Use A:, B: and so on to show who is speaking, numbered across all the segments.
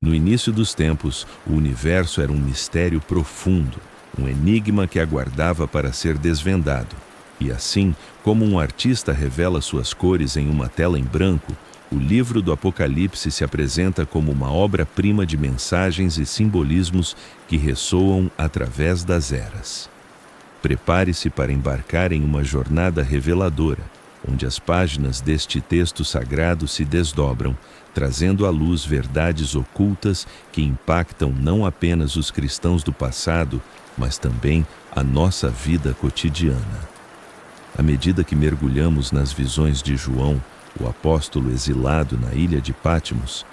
A: No início dos tempos, o universo era um mistério profundo, um enigma que aguardava para ser desvendado. E assim, como um artista revela suas cores em uma tela em branco, o livro do Apocalipse se apresenta como uma obra-prima de mensagens e simbolismos que ressoam através das eras. Prepare-se para embarcar em uma jornada reveladora, onde as páginas deste texto sagrado se desdobram, trazendo à luz verdades ocultas que impactam não apenas os cristãos do passado, mas também a nossa vida cotidiana. À medida que mergulhamos nas visões de João, o apóstolo exilado na ilha de Patmos,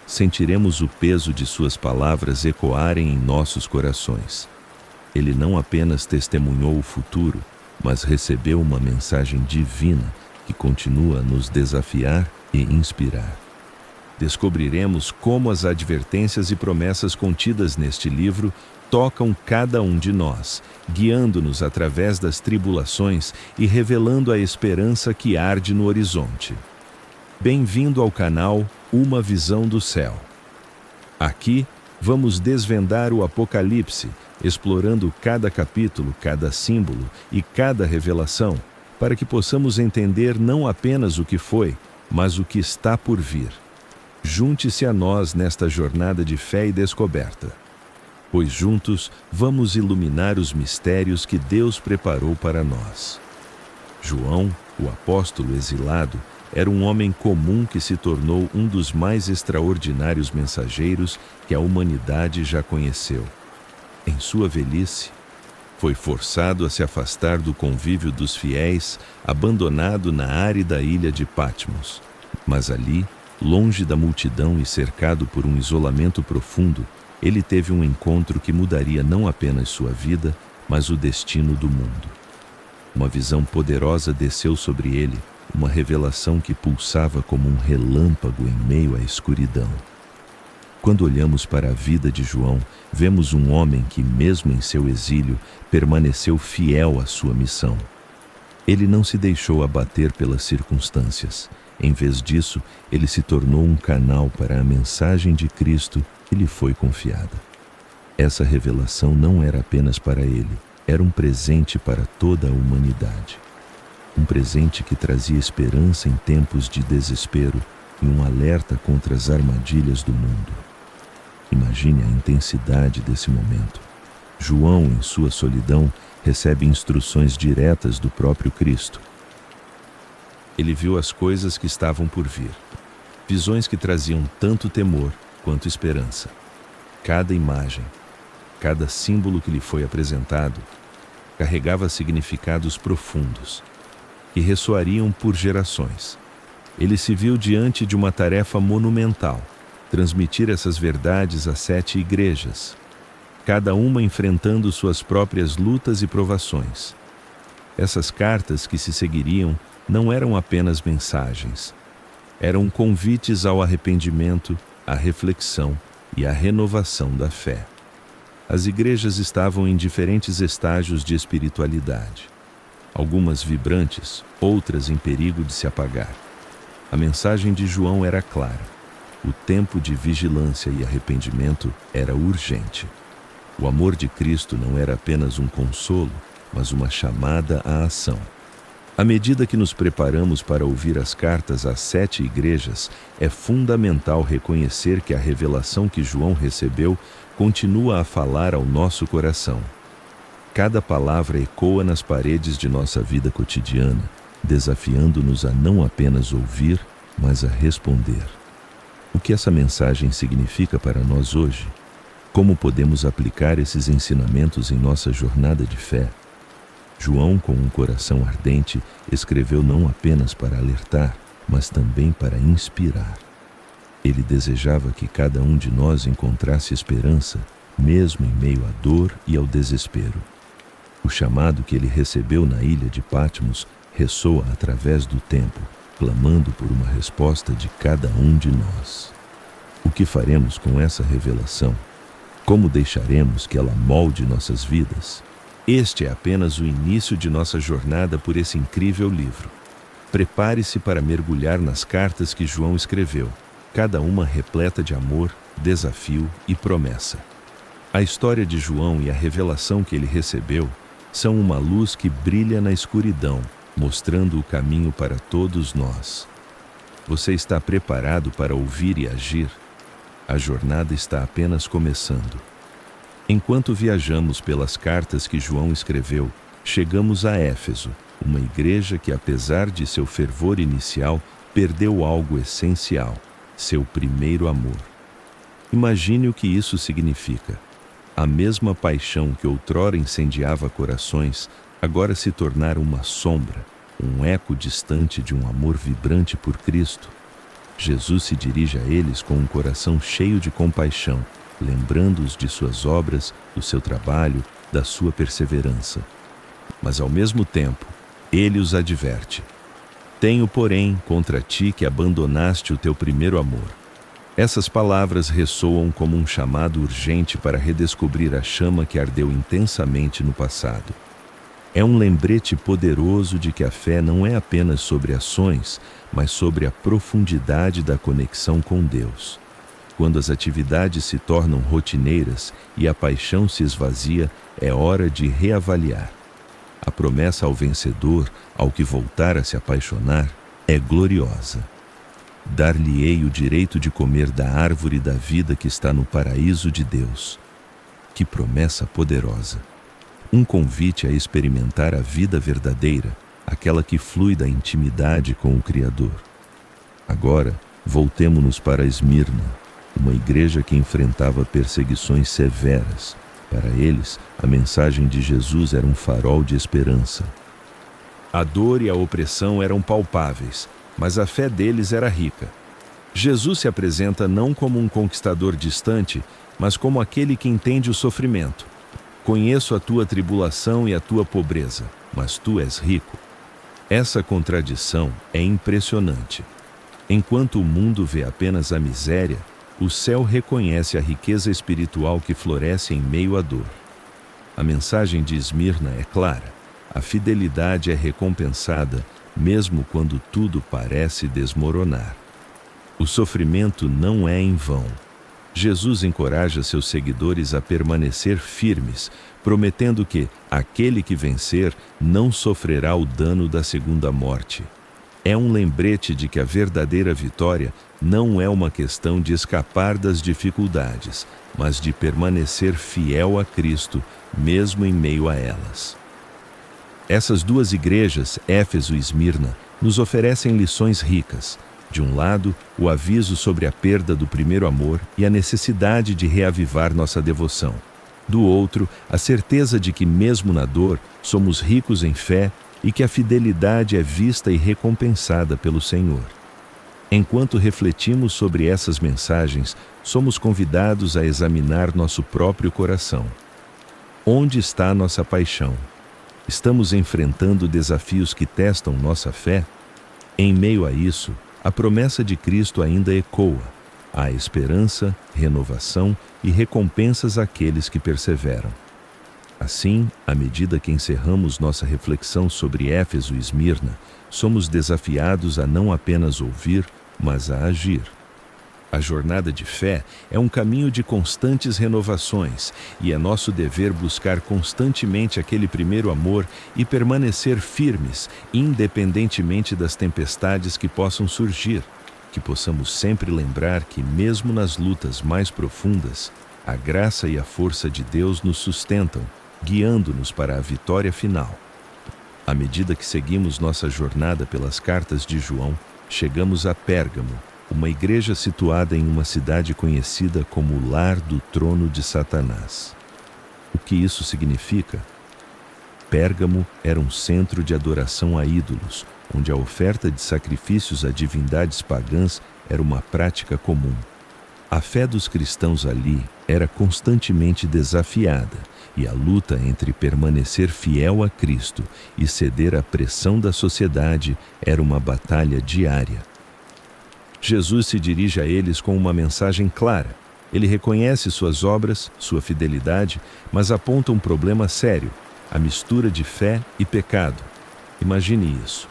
A: sentiremos o peso de suas palavras ecoarem em nossos corações. Ele não apenas testemunhou o futuro, mas recebeu uma mensagem divina que continua a nos desafiar e inspirar. Descobriremos como as advertências e promessas contidas neste livro tocam cada um de nós, guiando-nos através das tribulações e revelando a esperança que arde no horizonte. Bem-vindo ao canal Uma Visão do Céu. Aqui, vamos desvendar o Apocalipse, explorando cada capítulo, cada símbolo e cada revelação, para que possamos entender não apenas o que foi, mas o que está por vir. Junte-se a nós nesta jornada de fé e descoberta, pois juntos vamos iluminar os mistérios que Deus preparou para nós. João, o apóstolo exilado, era um homem comum que se tornou um dos mais extraordinários mensageiros que a humanidade já conheceu. Em sua velhice, foi forçado a se afastar do convívio dos fiéis, abandonado na árida ilha de Patmos. Mas ali, longe da multidão e cercado por um isolamento profundo, ele teve um encontro que mudaria não apenas sua vida, mas o destino do mundo. Uma visão poderosa desceu sobre ele, uma revelação que pulsava como um relâmpago em meio à escuridão. Quando olhamos para a vida de João, vemos um homem que, mesmo em seu exílio, permaneceu fiel à sua missão. Ele não se deixou abater pelas circunstâncias. Em vez disso, ele se tornou um canal para a mensagem de Cristo que lhe foi confiada. Essa revelação não era apenas para ele, era um presente para toda a humanidade. Um presente que trazia esperança em tempos de desespero e um alerta contra as armadilhas do mundo. Imagine a intensidade desse momento. João, em sua solidão, recebe instruções diretas do próprio Cristo. Ele viu as coisas que estavam por vir, visões que traziam tanto temor quanto esperança. Cada imagem, cada símbolo que lhe foi apresentado, carregava significados profundos, que ressoariam por gerações. Ele se viu diante de uma tarefa monumental, transmitir essas verdades a 7 igrejas, cada uma enfrentando suas próprias lutas e provações. Essas cartas que se seguiriam não eram apenas mensagens, eram convites ao arrependimento, à reflexão e à renovação da fé. As igrejas estavam em diferentes estágios de espiritualidade, algumas vibrantes, outras em perigo de se apagar. A mensagem de João era clara. O tempo de vigilância e arrependimento era urgente. O amor de Cristo não era apenas um consolo, mas uma chamada à ação. À medida que nos preparamos para ouvir as cartas às 7 igrejas, é fundamental reconhecer que a revelação que João recebeu continua a falar ao nosso coração. Cada palavra ecoa nas paredes de nossa vida cotidiana, desafiando-nos a não apenas ouvir, mas a responder. O que essa mensagem significa para nós hoje? Como podemos aplicar esses ensinamentos em nossa jornada de fé? João, com um coração ardente, escreveu não apenas para alertar, mas também para inspirar. Ele desejava que cada um de nós encontrasse esperança, mesmo em meio à dor e ao desespero. O chamado que ele recebeu na ilha de Patmos ressoa através do tempo, clamando por uma resposta de cada um de nós. O que faremos com essa revelação? Como deixaremos que ela molde nossas vidas? Este é apenas o início de nossa jornada por esse incrível livro. Prepare-se para mergulhar nas cartas que João escreveu, cada uma repleta de amor, desafio e promessa. A história de João e a revelação que ele recebeu são uma luz que brilha na escuridão, mostrando o caminho para todos nós. Você está preparado para ouvir e agir? A jornada está apenas começando. Enquanto viajamos pelas cartas que João escreveu, chegamos a Éfeso, uma igreja que, apesar de seu fervor inicial, perdeu algo essencial: seu primeiro amor. Imagine o que isso significa. A mesma paixão que outrora incendiava corações, agora se tornar uma sombra, um eco distante de um amor vibrante por Cristo. Jesus se dirige a eles com um coração cheio de compaixão, lembrando-os de suas obras, do seu trabalho, da sua perseverança. Mas ao mesmo tempo, ele os adverte: tenho, porém, contra ti que abandonaste o teu primeiro amor. Essas palavras ressoam como um chamado urgente para redescobrir a chama que ardeu intensamente no passado. É um lembrete poderoso de que a fé não é apenas sobre ações, mas sobre a profundidade da conexão com Deus. Quando as atividades se tornam rotineiras e a paixão se esvazia, é hora de reavaliar. A promessa ao vencedor, ao que voltar a se apaixonar, é gloriosa. Dar-lhe-ei o direito de comer da árvore da vida que está no paraíso de Deus. Que promessa poderosa! Um convite a experimentar a vida verdadeira, aquela que flui da intimidade com o Criador. Agora, voltemo-nos para Esmirna, uma igreja que enfrentava perseguições severas. Para eles, a mensagem de Jesus era um farol de esperança. A dor e a opressão eram palpáveis, mas a fé deles era rica. Jesus se apresenta não como um conquistador distante, mas como aquele que entende o sofrimento. Conheço a tua tribulação e a tua pobreza, mas tu és rico. Essa contradição é impressionante. Enquanto o mundo vê apenas a miséria, o céu reconhece a riqueza espiritual que floresce em meio à dor. A mensagem de Esmirna é clara: a fidelidade é recompensada, mesmo quando tudo parece desmoronar. O sofrimento não é em vão. Jesus encoraja seus seguidores a permanecer firmes, prometendo que aquele que vencer não sofrerá o dano da segunda morte. É um lembrete de que a verdadeira vitória não é uma questão de escapar das dificuldades, mas de permanecer fiel a Cristo, mesmo em meio a elas. Essas duas igrejas, Éfeso e Esmirna, nos oferecem lições ricas. De um lado, o aviso sobre a perda do primeiro amor e a necessidade de reavivar nossa devoção. Do outro, a certeza de que, mesmo na dor, somos ricos em fé e que a fidelidade é vista e recompensada pelo Senhor. Enquanto refletimos sobre essas mensagens, somos convidados a examinar nosso próprio coração. Onde está nossa paixão? Estamos enfrentando desafios que testam nossa fé? Em meio a isso, a promessa de Cristo ainda ecoa: há esperança, renovação e recompensas àqueles que perseveram. Assim, à medida que encerramos nossa reflexão sobre Éfeso e Esmirna, somos desafiados a não apenas ouvir, mas a agir. A jornada de fé é um caminho de constantes renovações, e é nosso dever buscar constantemente aquele primeiro amor e permanecer firmes, independentemente das tempestades que possam surgir. Que possamos sempre lembrar que, mesmo nas lutas mais profundas, a graça e a força de Deus nos sustentam, guiando-nos para a vitória final. À medida que seguimos nossa jornada pelas cartas de João, chegamos a Pérgamo, uma igreja situada em uma cidade conhecida como o lar do trono de Satanás. O que isso significa? Pérgamo era um centro de adoração a ídolos, onde a oferta de sacrifícios a divindades pagãs era uma prática comum. A fé dos cristãos ali era constantemente desafiada, e a luta entre permanecer fiel a Cristo e ceder à pressão da sociedade era uma batalha diária. Jesus se dirige a eles com uma mensagem clara. Ele reconhece suas obras, sua fidelidade, mas aponta um problema sério: a mistura de fé e pecado. Imagine isso.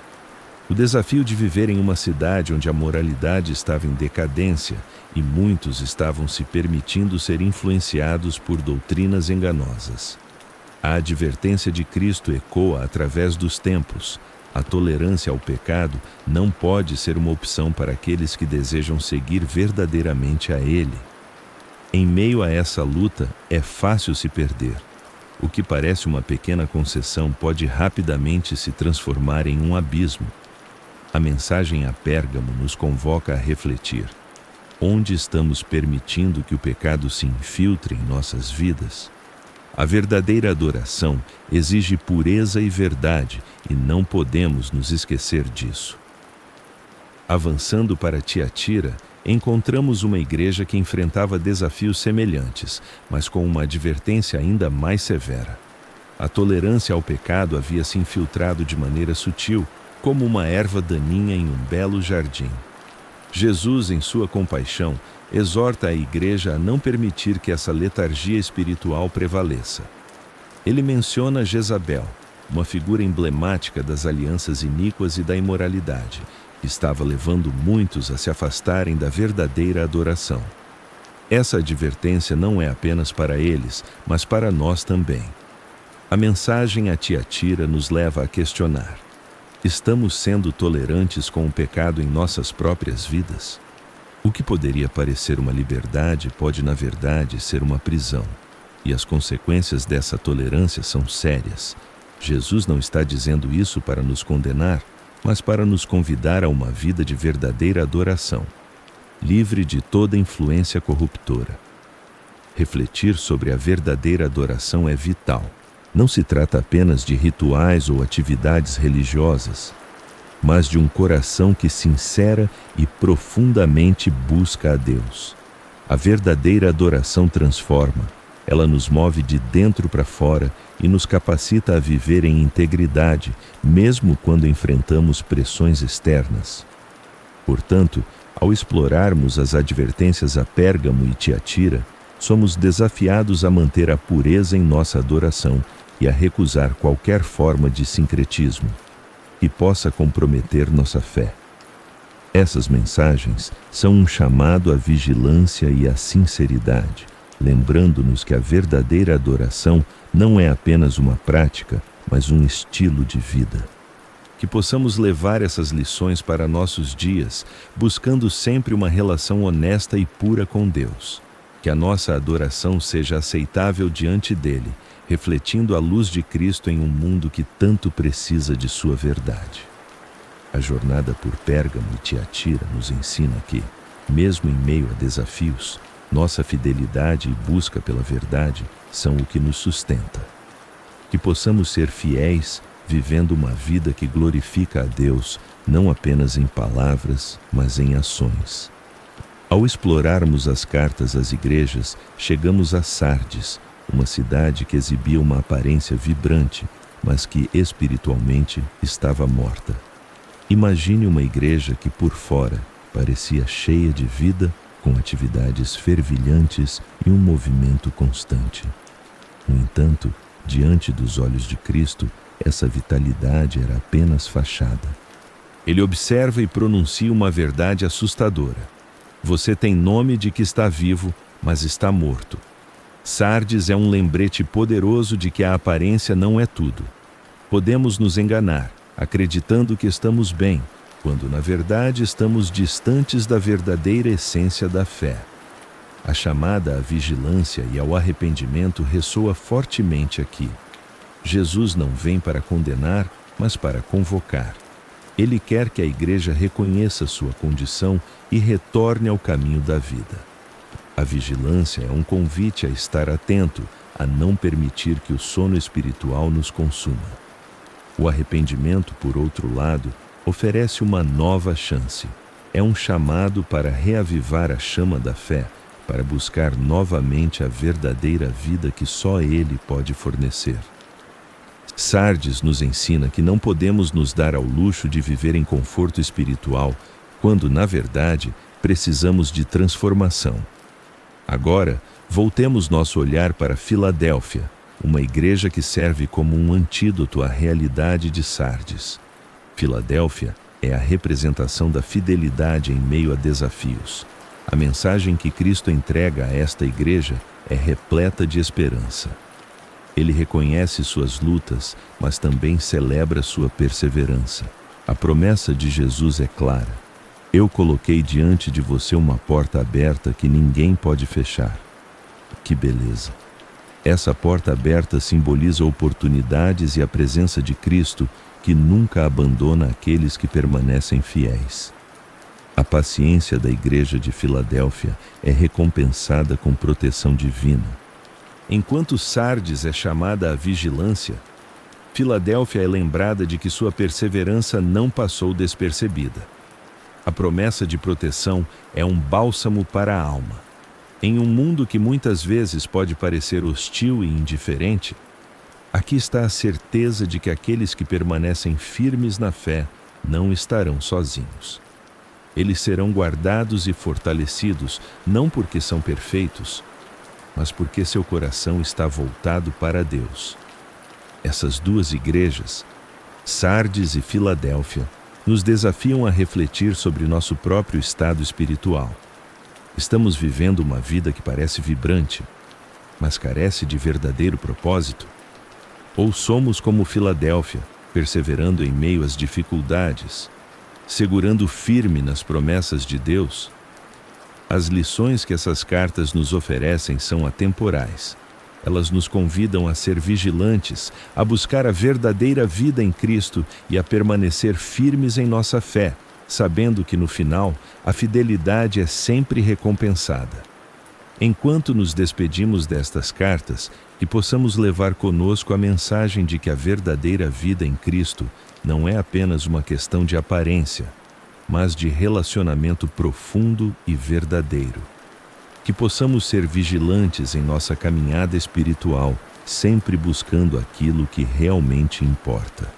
A: O desafio de viver em uma cidade onde a moralidade estava em decadência e muitos estavam se permitindo ser influenciados por doutrinas enganosas. A advertência de Cristo ecoa através dos tempos. A tolerância ao pecado não pode ser uma opção para aqueles que desejam seguir verdadeiramente a Ele. Em meio a essa luta, é fácil se perder. O que parece uma pequena concessão pode rapidamente se transformar em um abismo. A mensagem a Pérgamo nos convoca a refletir. Onde estamos permitindo que o pecado se infiltre em nossas vidas? A verdadeira adoração exige pureza e verdade, e não podemos nos esquecer disso. Avançando para Tiatira, encontramos uma igreja que enfrentava desafios semelhantes, mas com uma advertência ainda mais severa. A tolerância ao pecado havia se infiltrado de maneira sutil, como uma erva daninha em um belo jardim. Jesus, em sua compaixão, exorta a igreja a não permitir que essa letargia espiritual prevaleça. Ele menciona Jezabel, uma figura emblemática das alianças iníquas e da imoralidade, que estava levando muitos a se afastarem da verdadeira adoração. Essa advertência não é apenas para eles, mas para nós também. A mensagem a Tiatira nos leva a questionar: estamos sendo tolerantes com o pecado em nossas próprias vidas? O que poderia parecer uma liberdade pode, na verdade, ser uma prisão. E as consequências dessa tolerância são sérias. Jesus não está dizendo isso para nos condenar, mas para nos convidar a uma vida de verdadeira adoração, livre de toda influência corruptora. Refletir sobre a verdadeira adoração é vital. Não se trata apenas de rituais ou atividades religiosas, mas de um coração que sincera e profundamente busca a Deus. A verdadeira adoração transforma, ela nos move de dentro para fora e nos capacita a viver em integridade, mesmo quando enfrentamos pressões externas. Portanto, ao explorarmos as advertências a Pérgamo e Tiatira, somos desafiados a manter a pureza em nossa adoração e a recusar qualquer forma de sincretismo que possa comprometer nossa fé. Essas mensagens são um chamado à vigilância e à sinceridade, lembrando-nos que a verdadeira adoração não é apenas uma prática, mas um estilo de vida. Que possamos levar essas lições para nossos dias, buscando sempre uma relação honesta e pura com Deus. Que a nossa adoração seja aceitável diante dele, refletindo a luz de Cristo em um mundo que tanto precisa de sua verdade. A jornada por Pérgamo e Tiatira nos ensina que, mesmo em meio a desafios, nossa fidelidade e busca pela verdade são o que nos sustenta. Que possamos ser fiéis, vivendo uma vida que glorifica a Deus, não apenas em palavras, mas em ações. Ao explorarmos as cartas às igrejas, chegamos a Sardes, uma cidade que exibia uma aparência vibrante, mas que espiritualmente estava morta. Imagine uma igreja que por fora parecia cheia de vida, com atividades fervilhantes e um movimento constante. No entanto, diante dos olhos de Cristo, essa vitalidade era apenas fachada. Ele observa e pronuncia uma verdade assustadora. Você tem nome de que está vivo, mas está morto. Sardes é um lembrete poderoso de que a aparência não é tudo. Podemos nos enganar, acreditando que estamos bem, quando na verdade estamos distantes da verdadeira essência da fé. A chamada à vigilância e ao arrependimento ressoa fortemente aqui. Jesus não vem para condenar, mas para convocar. Ele quer que a igreja reconheça sua condição e retorne ao caminho da vida. A vigilância é um convite a estar atento, a não permitir que o sono espiritual nos consuma. O arrependimento, por outro lado, oferece uma nova chance. É um chamado para reavivar a chama da fé, para buscar novamente a verdadeira vida que só Ele pode fornecer. Sardes nos ensina que não podemos nos dar ao luxo de viver em conforto espiritual, quando, na verdade, precisamos de transformação. Agora, voltemos nosso olhar para Filadélfia, uma igreja que serve como um antídoto à realidade de Sardes. Filadélfia É a representação da fidelidade em meio a desafios. A mensagem que Cristo entrega a esta igreja é repleta de esperança. Ele reconhece suas lutas, mas também celebra sua perseverança. A promessa de Jesus é clara: eu coloquei diante de você uma porta aberta que ninguém pode fechar. Que beleza! Essa porta aberta simboliza oportunidades e a presença de Cristo, que nunca abandona aqueles que permanecem fiéis. A paciência da igreja de Filadélfia é recompensada com proteção divina. Enquanto Sardes é chamada à vigilância, Filadélfia é lembrada de que sua perseverança não passou despercebida. A promessa de proteção é um bálsamo para a alma. Em um mundo que muitas vezes pode parecer hostil e indiferente, aqui está a certeza de que aqueles que permanecem firmes na fé não estarão sozinhos. Eles serão guardados e fortalecidos, não porque são perfeitos, mas porque seu coração está voltado para Deus. Essas duas igrejas, Sardes e Filadélfia, nos desafiam a refletir sobre nosso próprio estado espiritual. Estamos vivendo uma vida que parece vibrante, mas carece de verdadeiro propósito? Ou somos como Filadélfia, perseverando em meio às dificuldades, segurando firme nas promessas de Deus? As lições que essas cartas nos oferecem são atemporais. Elas nos convidam a ser vigilantes, a buscar a verdadeira vida em Cristo e a permanecer firmes em nossa fé, sabendo que no final a fidelidade é sempre recompensada. Enquanto nos despedimos destas cartas, que possamos levar conosco a mensagem de que a verdadeira vida em Cristo não é apenas uma questão de aparência, mas de relacionamento profundo e verdadeiro. Que possamos ser vigilantes em nossa caminhada espiritual, sempre buscando aquilo que realmente importa.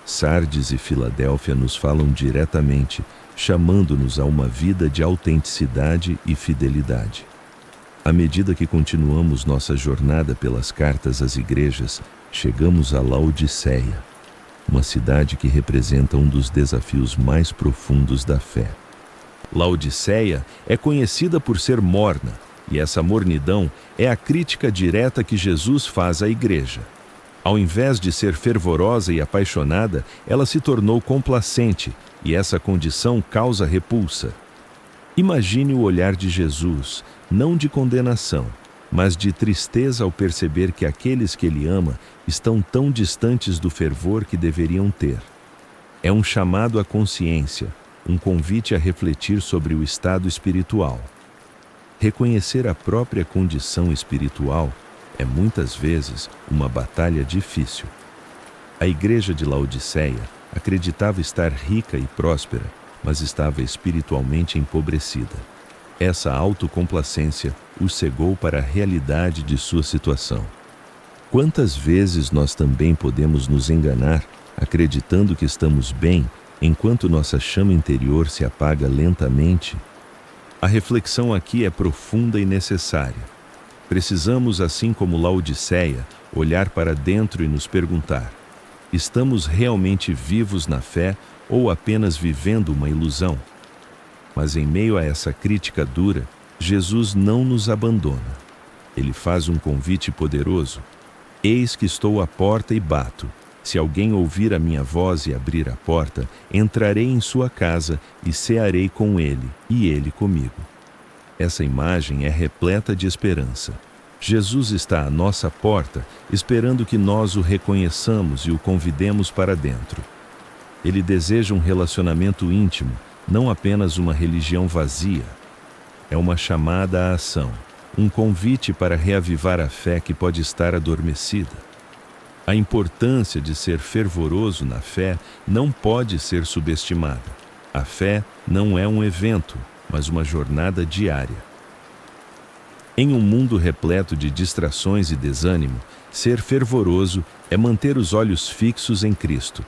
A: Sardes e Filadélfia nos falam diretamente, chamando-nos a uma vida de autenticidade e fidelidade. À medida que continuamos nossa jornada pelas cartas às igrejas, chegamos a Laodiceia, uma cidade que representa um dos desafios mais profundos da fé. Laodiceia é conhecida por ser morna, e essa mornidão é a crítica direta que Jesus faz à igreja. Ao invés de ser fervorosa e apaixonada, ela se tornou complacente, e essa condição causa repulsa. Imagine o olhar de Jesus, não de condenação, mas de tristeza ao perceber que aqueles que ele ama estão tão distantes do fervor que deveriam ter. É um chamado à consciência, um convite a refletir sobre o estado espiritual. Reconhecer a própria condição espiritual é muitas vezes uma batalha difícil. A igreja de Laodiceia acreditava estar rica e próspera, mas estava espiritualmente empobrecida. Essa autocomplacência o cegou para a realidade de sua situação. Quantas vezes nós também podemos nos enganar, acreditando que estamos bem, enquanto nossa chama interior se apaga lentamente? A reflexão aqui é profunda e necessária. Precisamos, assim como Laodiceia, olhar para dentro e nos perguntar: estamos realmente vivos na fé ou apenas vivendo uma ilusão? Mas em meio a essa crítica dura, Jesus não nos abandona. Ele faz um convite poderoso: eis que estou à porta e bato. Se alguém ouvir a minha voz e abrir a porta, entrarei em sua casa e cearei com ele, e ele comigo. Essa imagem é repleta de esperança. Jesus está à nossa porta, esperando que nós o reconheçamos e o convidemos para dentro. Ele deseja um relacionamento íntimo, não apenas uma religião vazia. É uma chamada à ação, um convite para reavivar a fé que pode estar adormecida. A importância de ser fervoroso na fé não pode ser subestimada. A fé não é um evento, mas uma jornada diária. Em um mundo repleto de distrações e desânimo, ser fervoroso é manter os olhos fixos em Cristo.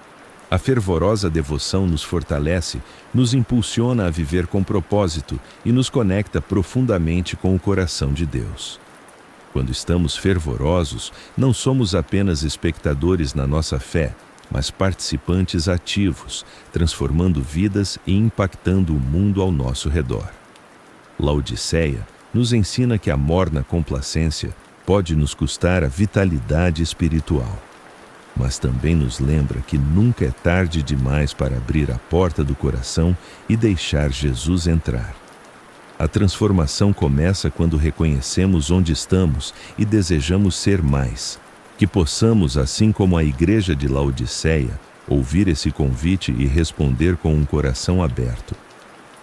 A: A fervorosa devoção nos fortalece, nos impulsiona a viver com propósito e nos conecta profundamente com o coração de Deus. Quando estamos fervorosos, não somos apenas espectadores na nossa fé, mas participantes ativos, transformando vidas e impactando o mundo ao nosso redor. Laodiceia nos ensina que a morna complacência pode nos custar a vitalidade espiritual, mas também nos lembra que nunca é tarde demais para abrir a porta do coração e deixar Jesus entrar. A transformação começa quando reconhecemos onde estamos e desejamos ser mais. Que possamos, assim como a igreja de Laodiceia, ouvir esse convite e responder com um coração aberto.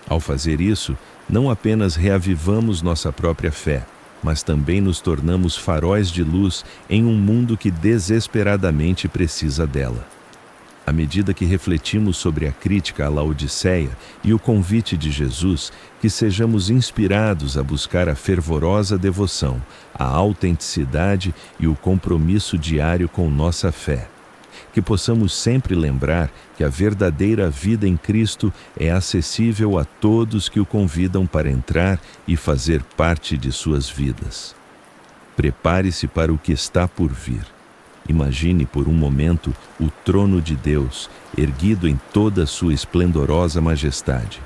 A: Ao fazer isso, não apenas reavivamos nossa própria fé, mas também nos tornamos faróis de luz em um mundo que desesperadamente precisa dela. À medida que refletimos sobre a crítica à Laodiceia e o convite de Jesus, que sejamos inspirados a buscar a fervorosa devoção, a autenticidade e o compromisso diário com nossa fé. Que possamos sempre lembrar que a verdadeira vida em Cristo é acessível a todos que o convidam para entrar e fazer parte de suas vidas. Prepare-se para o que está por vir. Imagine por um momento o trono de Deus, erguido em toda a sua esplendorosa majestade.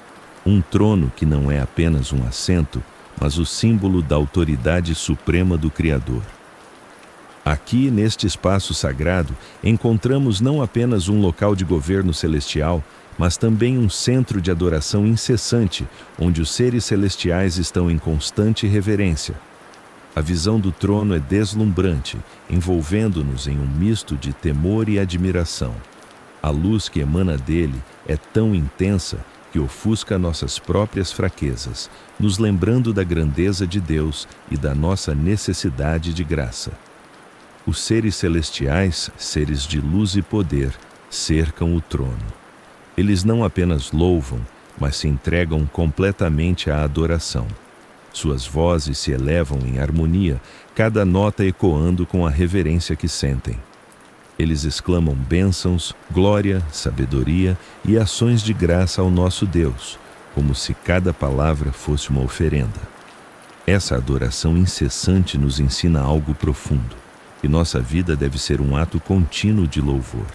A: Um trono que não é apenas um assento, mas o símbolo da autoridade suprema do Criador. Aqui, neste espaço sagrado, encontramos não apenas um local de governo celestial, mas também um centro de adoração incessante, onde os seres celestiais estão em constante reverência. A visão do trono é deslumbrante, envolvendo-nos em um misto de temor e admiração. A luz que emana dele é tão intensa que ofusca nossas próprias fraquezas, nos lembrando da grandeza de Deus e da nossa necessidade de graça. Os seres celestiais, seres de luz e poder, cercam o trono. Eles não apenas louvam, mas se entregam completamente à adoração. Suas vozes se elevam em harmonia, cada nota ecoando com a reverência que sentem. Eles exclamam bênçãos, glória, sabedoria e ações de graça ao nosso Deus, como se cada palavra fosse uma oferenda. Essa adoração incessante nos ensina algo profundo, que nossa vida deve ser um ato contínuo de louvor.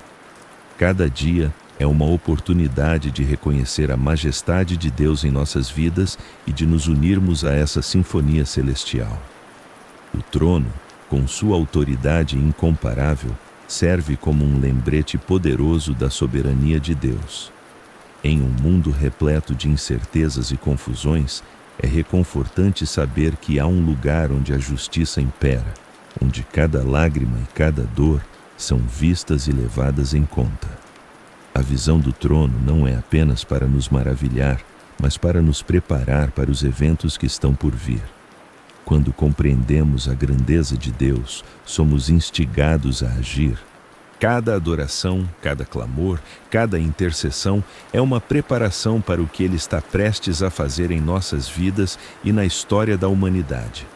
A: Cada dia é uma oportunidade de reconhecer a majestade de Deus em nossas vidas e de nos unirmos a essa sinfonia celestial. O trono, com sua autoridade incomparável, serve como um lembrete poderoso da soberania de Deus. Em um mundo repleto de incertezas e confusões, é reconfortante saber que há um lugar onde a justiça impera, onde cada lágrima e cada dor são vistas e levadas em conta. A visão do trono não é apenas para nos maravilhar, mas para nos preparar para os eventos que estão por vir. Quando compreendemos a grandeza de Deus, somos instigados a agir. Cada adoração, cada clamor, cada intercessão é uma preparação para o que Ele está prestes a fazer em nossas vidas e na história da humanidade.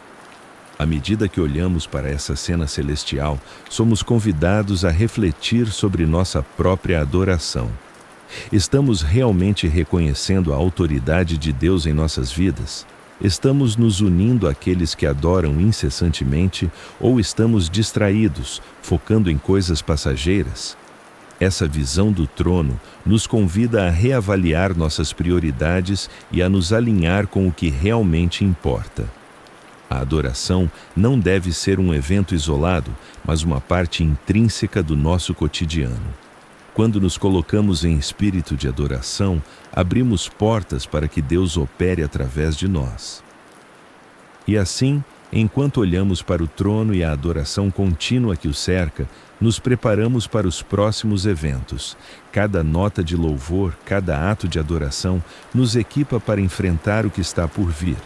A: À medida que olhamos para essa cena celestial, somos convidados a refletir sobre nossa própria adoração. Estamos realmente reconhecendo a autoridade de Deus em nossas vidas? Estamos nos unindo àqueles que adoram incessantemente ou estamos distraídos, focando em coisas passageiras? Essa visão do trono nos convida a reavaliar nossas prioridades e a nos alinhar com o que realmente importa. A adoração não deve ser um evento isolado, mas uma parte intrínseca do nosso cotidiano. Quando nos colocamos em espírito de adoração, abrimos portas para que Deus opere através de nós. E assim, enquanto olhamos para o trono e a adoração contínua que o cerca, nos preparamos para os próximos eventos. Cada nota de louvor, cada ato de adoração, nos equipa para enfrentar o que está por vir.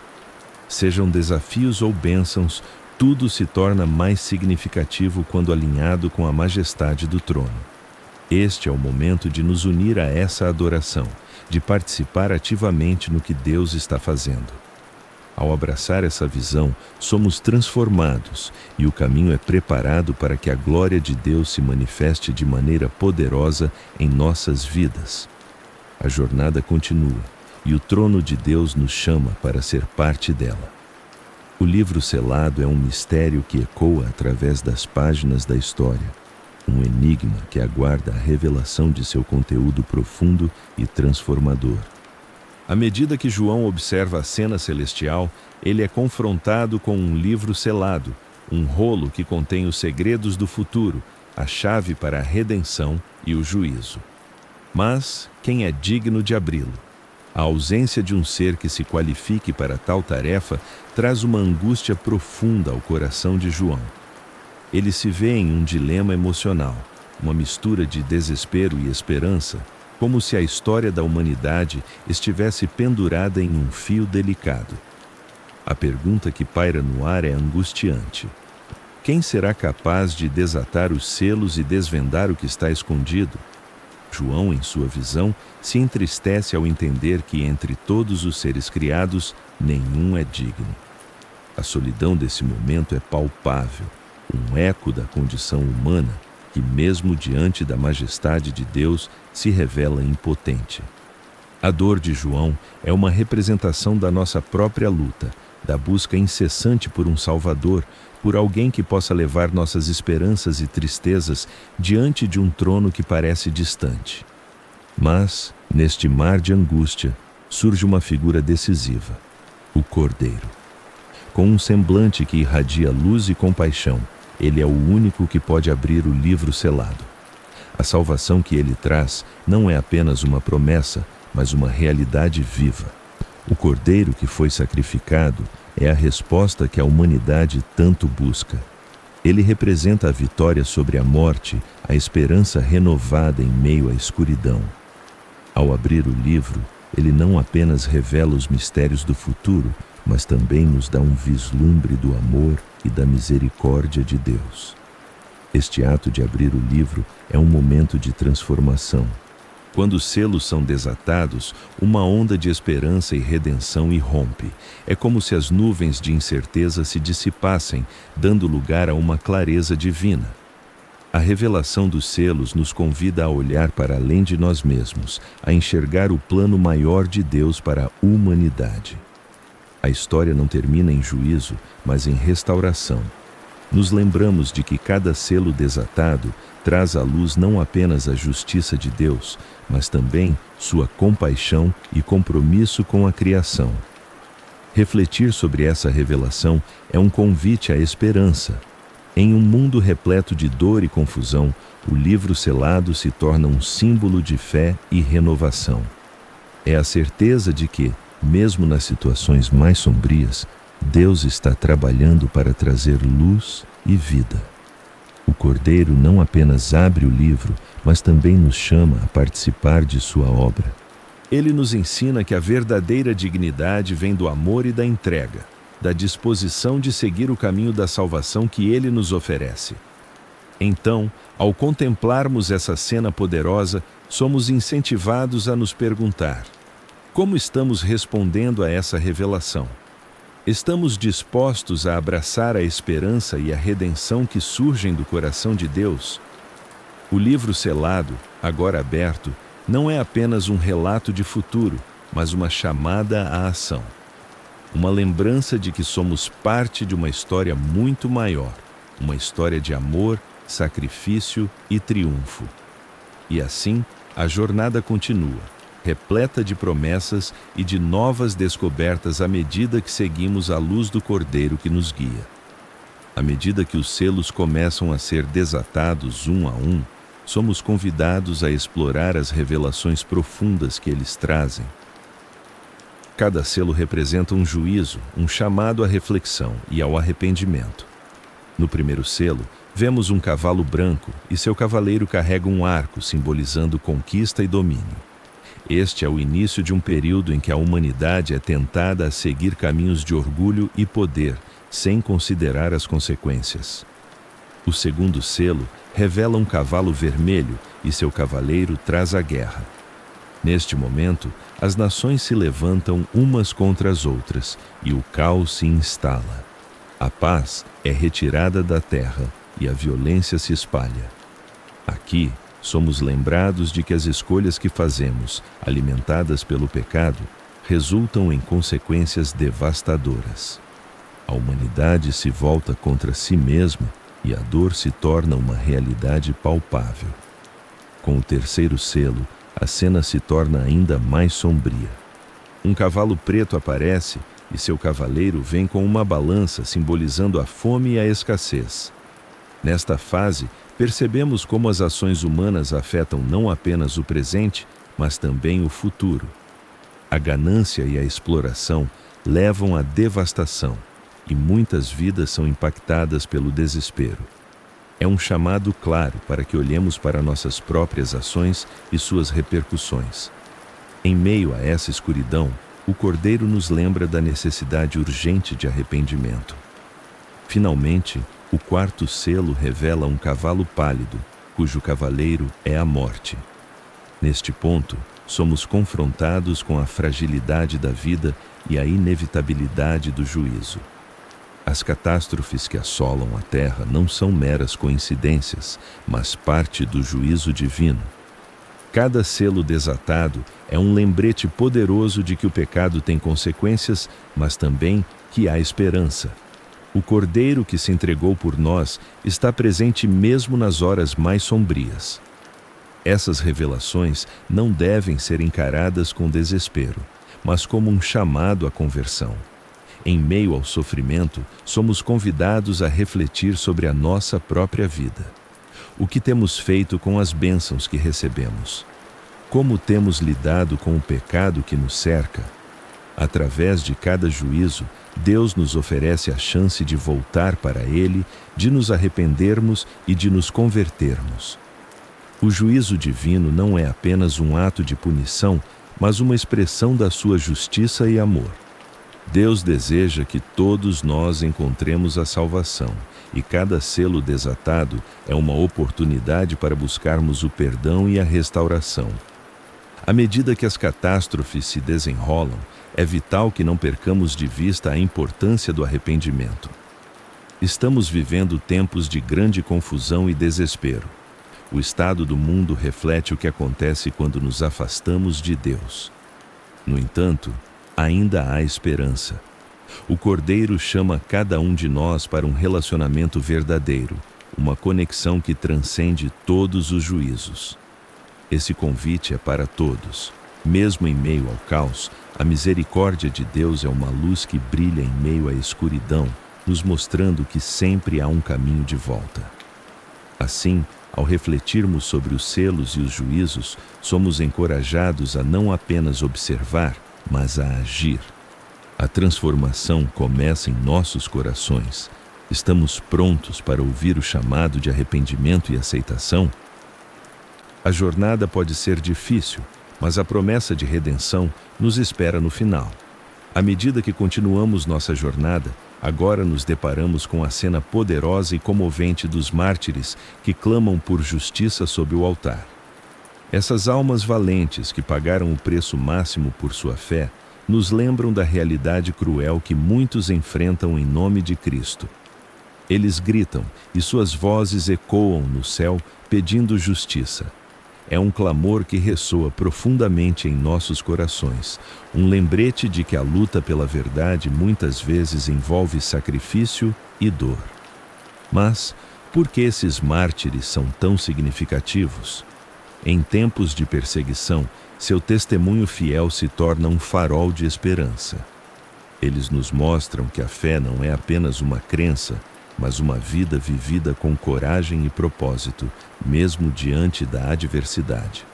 A: Sejam desafios ou bênçãos, tudo se torna mais significativo quando alinhado com a majestade do trono. Este é o momento de nos unir a essa adoração, de participar ativamente no que Deus está fazendo. Ao abraçar essa visão, somos transformados e o caminho é preparado para que a glória de Deus se manifeste de maneira poderosa em nossas vidas. A jornada continua e o trono de Deus nos chama para ser parte dela. O livro selado é um mistério que ecoa através das páginas da história. um enigma que aguarda a revelação de seu conteúdo profundo e transformador. À medida que João observa a cena celestial, ele é confrontado com um livro selado, um rolo que contém os segredos do futuro, a chave para a redenção e o juízo. Mas quem é digno de abri-lo? A ausência de um ser que se qualifique para tal tarefa traz uma angústia profunda ao coração de João. Ele se vê em um dilema emocional, uma mistura de desespero e esperança, como se a história da humanidade estivesse pendurada em um fio delicado. A pergunta que paira no ar é angustiante. Quem será capaz de desatar os selos e desvendar o que está escondido? João, em sua visão, se entristece ao entender que entre todos os seres criados, nenhum é digno. A solidão desse momento é palpável, um eco da condição humana que, mesmo diante da majestade de Deus, se revela impotente. A dor de João é uma representação da nossa própria luta, da busca incessante por um Salvador, por alguém que possa levar nossas esperanças e tristezas diante de um trono que parece distante. Mas, neste mar de angústia, surge uma figura decisiva, o Cordeiro. Com um semblante que irradia luz e compaixão, ele é o único que pode abrir o livro selado. A salvação que ele traz não é apenas uma promessa, mas uma realidade viva. O Cordeiro que foi sacrificado é a resposta que a humanidade tanto busca. Ele representa a vitória sobre a morte, a esperança renovada em meio à escuridão. Ao abrir o livro, ele não apenas revela os mistérios do futuro, mas também nos dá um vislumbre do amor e da misericórdia de Deus. Este ato de abrir o livro é um momento de transformação. Quando os selos são desatados, uma onda de esperança e redenção irrompe. É como se as nuvens de incerteza se dissipassem, dando lugar a uma clareza divina. A revelação dos selos nos convida a olhar para além de nós mesmos, a enxergar o plano maior de Deus para a humanidade. A história não termina em juízo, mas em restauração. Nos lembramos de que cada selo desatado traz à luz não apenas a justiça de Deus, mas também sua compaixão e compromisso com a criação. Refletir sobre essa revelação é um convite à esperança. Em um mundo repleto de dor e confusão, o livro selado se torna um símbolo de fé e renovação. É a certeza de que, mesmo nas situações mais sombrias, Deus está trabalhando para trazer luz e vida. O Cordeiro não apenas abre o livro, mas também nos chama a participar de sua obra. Ele nos ensina que a verdadeira dignidade vem do amor e da entrega, da disposição de seguir o caminho da salvação que ele nos oferece. Então, ao contemplarmos essa cena poderosa, somos incentivados a nos perguntar: como estamos respondendo a essa revelação? Estamos dispostos a abraçar a esperança e a redenção que surgem do coração de Deus? O livro selado, agora aberto, não é apenas um relato de futuro, mas uma chamada à ação. Uma lembrança de que somos parte de uma história muito maior, uma história de amor, sacrifício e triunfo. E assim, a jornada continua, repleta de promessas e de novas descobertas à medida que seguimos a luz do Cordeiro que nos guia. À medida que os selos começam a ser desatados um a um, somos convidados a explorar as revelações profundas que eles trazem. Cada selo representa um juízo, um chamado à reflexão e ao arrependimento. No primeiro selo, vemos um cavalo branco e seu cavaleiro carrega um arco simbolizando conquista e domínio. Este é o início de um período em que a humanidade é tentada a seguir caminhos de orgulho e poder, sem considerar as consequências. O segundo selo revela um cavalo vermelho e seu cavaleiro traz a guerra. Neste momento, as nações se levantam umas contra as outras e o caos se instala. A paz é retirada da terra e a violência se espalha. Aqui, somos lembrados de que as escolhas que fazemos, alimentadas pelo pecado, resultam em consequências devastadoras. A humanidade se volta contra si mesma e a dor se torna uma realidade palpável. Com o terceiro selo, a cena se torna ainda mais sombria. Um cavalo preto aparece e seu cavaleiro vem com uma balança simbolizando a fome e a escassez. Nesta fase, percebemos como as ações humanas afetam não apenas o presente, mas também o futuro. A ganância e a exploração levam à devastação, e muitas vidas são impactadas pelo desespero. É um chamado claro para que olhemos para nossas próprias ações e suas repercussões. Em meio a essa escuridão, o Cordeiro nos lembra da necessidade urgente de arrependimento. Finalmente, o quarto selo revela um cavalo pálido, cujo cavaleiro é a morte. Neste ponto, somos confrontados com a fragilidade da vida e a inevitabilidade do juízo. As catástrofes que assolam a Terra não são meras coincidências, mas parte do juízo divino. Cada selo desatado é um lembrete poderoso de que o pecado tem consequências, mas também que há esperança. O Cordeiro que se entregou por nós está presente mesmo nas horas mais sombrias. Essas revelações não devem ser encaradas com desespero, mas como um chamado à conversão. Em meio ao sofrimento, somos convidados a refletir sobre a nossa própria vida. O que temos feito com as bênçãos que recebemos? Como temos lidado com o pecado que nos cerca? Através de cada juízo, Deus nos oferece a chance de voltar para Ele, de nos arrependermos e de nos convertermos. O juízo divino não é apenas um ato de punição, mas uma expressão da sua justiça e amor. Deus deseja que todos nós encontremos a salvação, e cada selo desatado é uma oportunidade para buscarmos o perdão e a restauração. À medida que as catástrofes se desenrolam, é vital que não percamos de vista a importância do arrependimento. Estamos vivendo tempos de grande confusão e desespero. O estado do mundo reflete o que acontece quando nos afastamos de Deus. No entanto, ainda há esperança. O Cordeiro chama cada um de nós para um relacionamento verdadeiro, uma conexão que transcende todos os juízos. Esse convite é para todos. Mesmo em meio ao caos, a misericórdia de Deus é uma luz que brilha em meio à escuridão, nos mostrando que sempre há um caminho de volta. Assim, ao refletirmos sobre os selos e os juízos, somos encorajados a não apenas observar, mas a agir. A transformação começa em nossos corações. Estamos prontos para ouvir o chamado de arrependimento e aceitação? A jornada pode ser difícil, mas a promessa de redenção nos espera no final. À medida que continuamos nossa jornada, agora nos deparamos com a cena poderosa e comovente dos mártires que clamam por justiça sob o altar. Essas almas valentes que pagaram o preço máximo por sua fé nos lembram da realidade cruel que muitos enfrentam em nome de Cristo. Eles gritam e suas vozes ecoam no céu pedindo justiça. É um clamor que ressoa profundamente em nossos corações, um lembrete de que a luta pela verdade muitas vezes envolve sacrifício e dor. Mas, por que esses mártires são tão significativos? Em tempos de perseguição, seu testemunho fiel se torna um farol de esperança. Eles nos mostram que a fé não é apenas uma crença, mas uma vida vivida com coragem e propósito, mesmo diante da adversidade.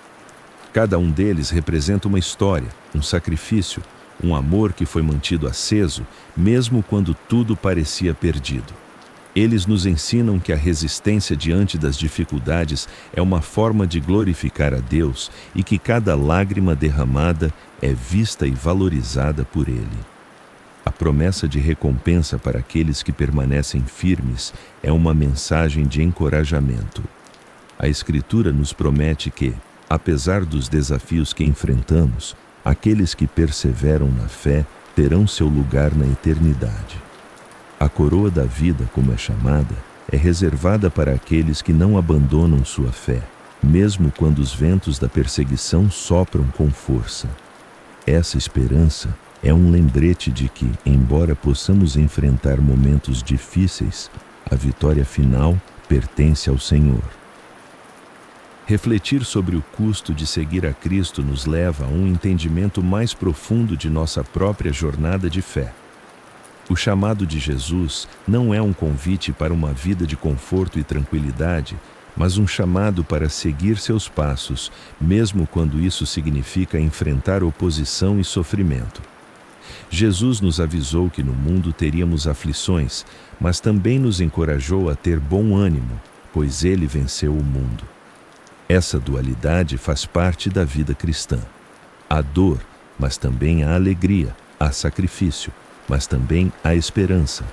A: Cada um deles representa uma história, um sacrifício, um amor que foi mantido aceso, mesmo quando tudo parecia perdido. Eles nos ensinam que a resistência diante das dificuldades é uma forma de glorificar a Deus e que cada lágrima derramada é vista e valorizada por Ele. A promessa de recompensa para aqueles que permanecem firmes é uma mensagem de encorajamento. A Escritura nos promete que, apesar dos desafios que enfrentamos, aqueles que perseveram na fé terão seu lugar na eternidade. A coroa da vida, como é chamada, é reservada para aqueles que não abandonam sua fé, mesmo quando os ventos da perseguição sopram com força. Essa esperança é um lembrete de que, embora possamos enfrentar momentos difíceis, A vitória final pertence ao Senhor. Refletir sobre o custo de seguir a Cristo nos leva a um entendimento mais profundo de nossa própria jornada de fé. O chamado de Jesus não é um convite para uma vida de conforto e tranquilidade, mas um chamado para seguir seus passos, mesmo quando isso significa enfrentar oposição e sofrimento. Jesus nos avisou que no mundo teríamos aflições, mas também nos encorajou a ter bom ânimo, pois ele venceu o mundo. Essa dualidade faz parte da vida cristã. Há dor, mas também há alegria, há sacrifício, mas também há esperança.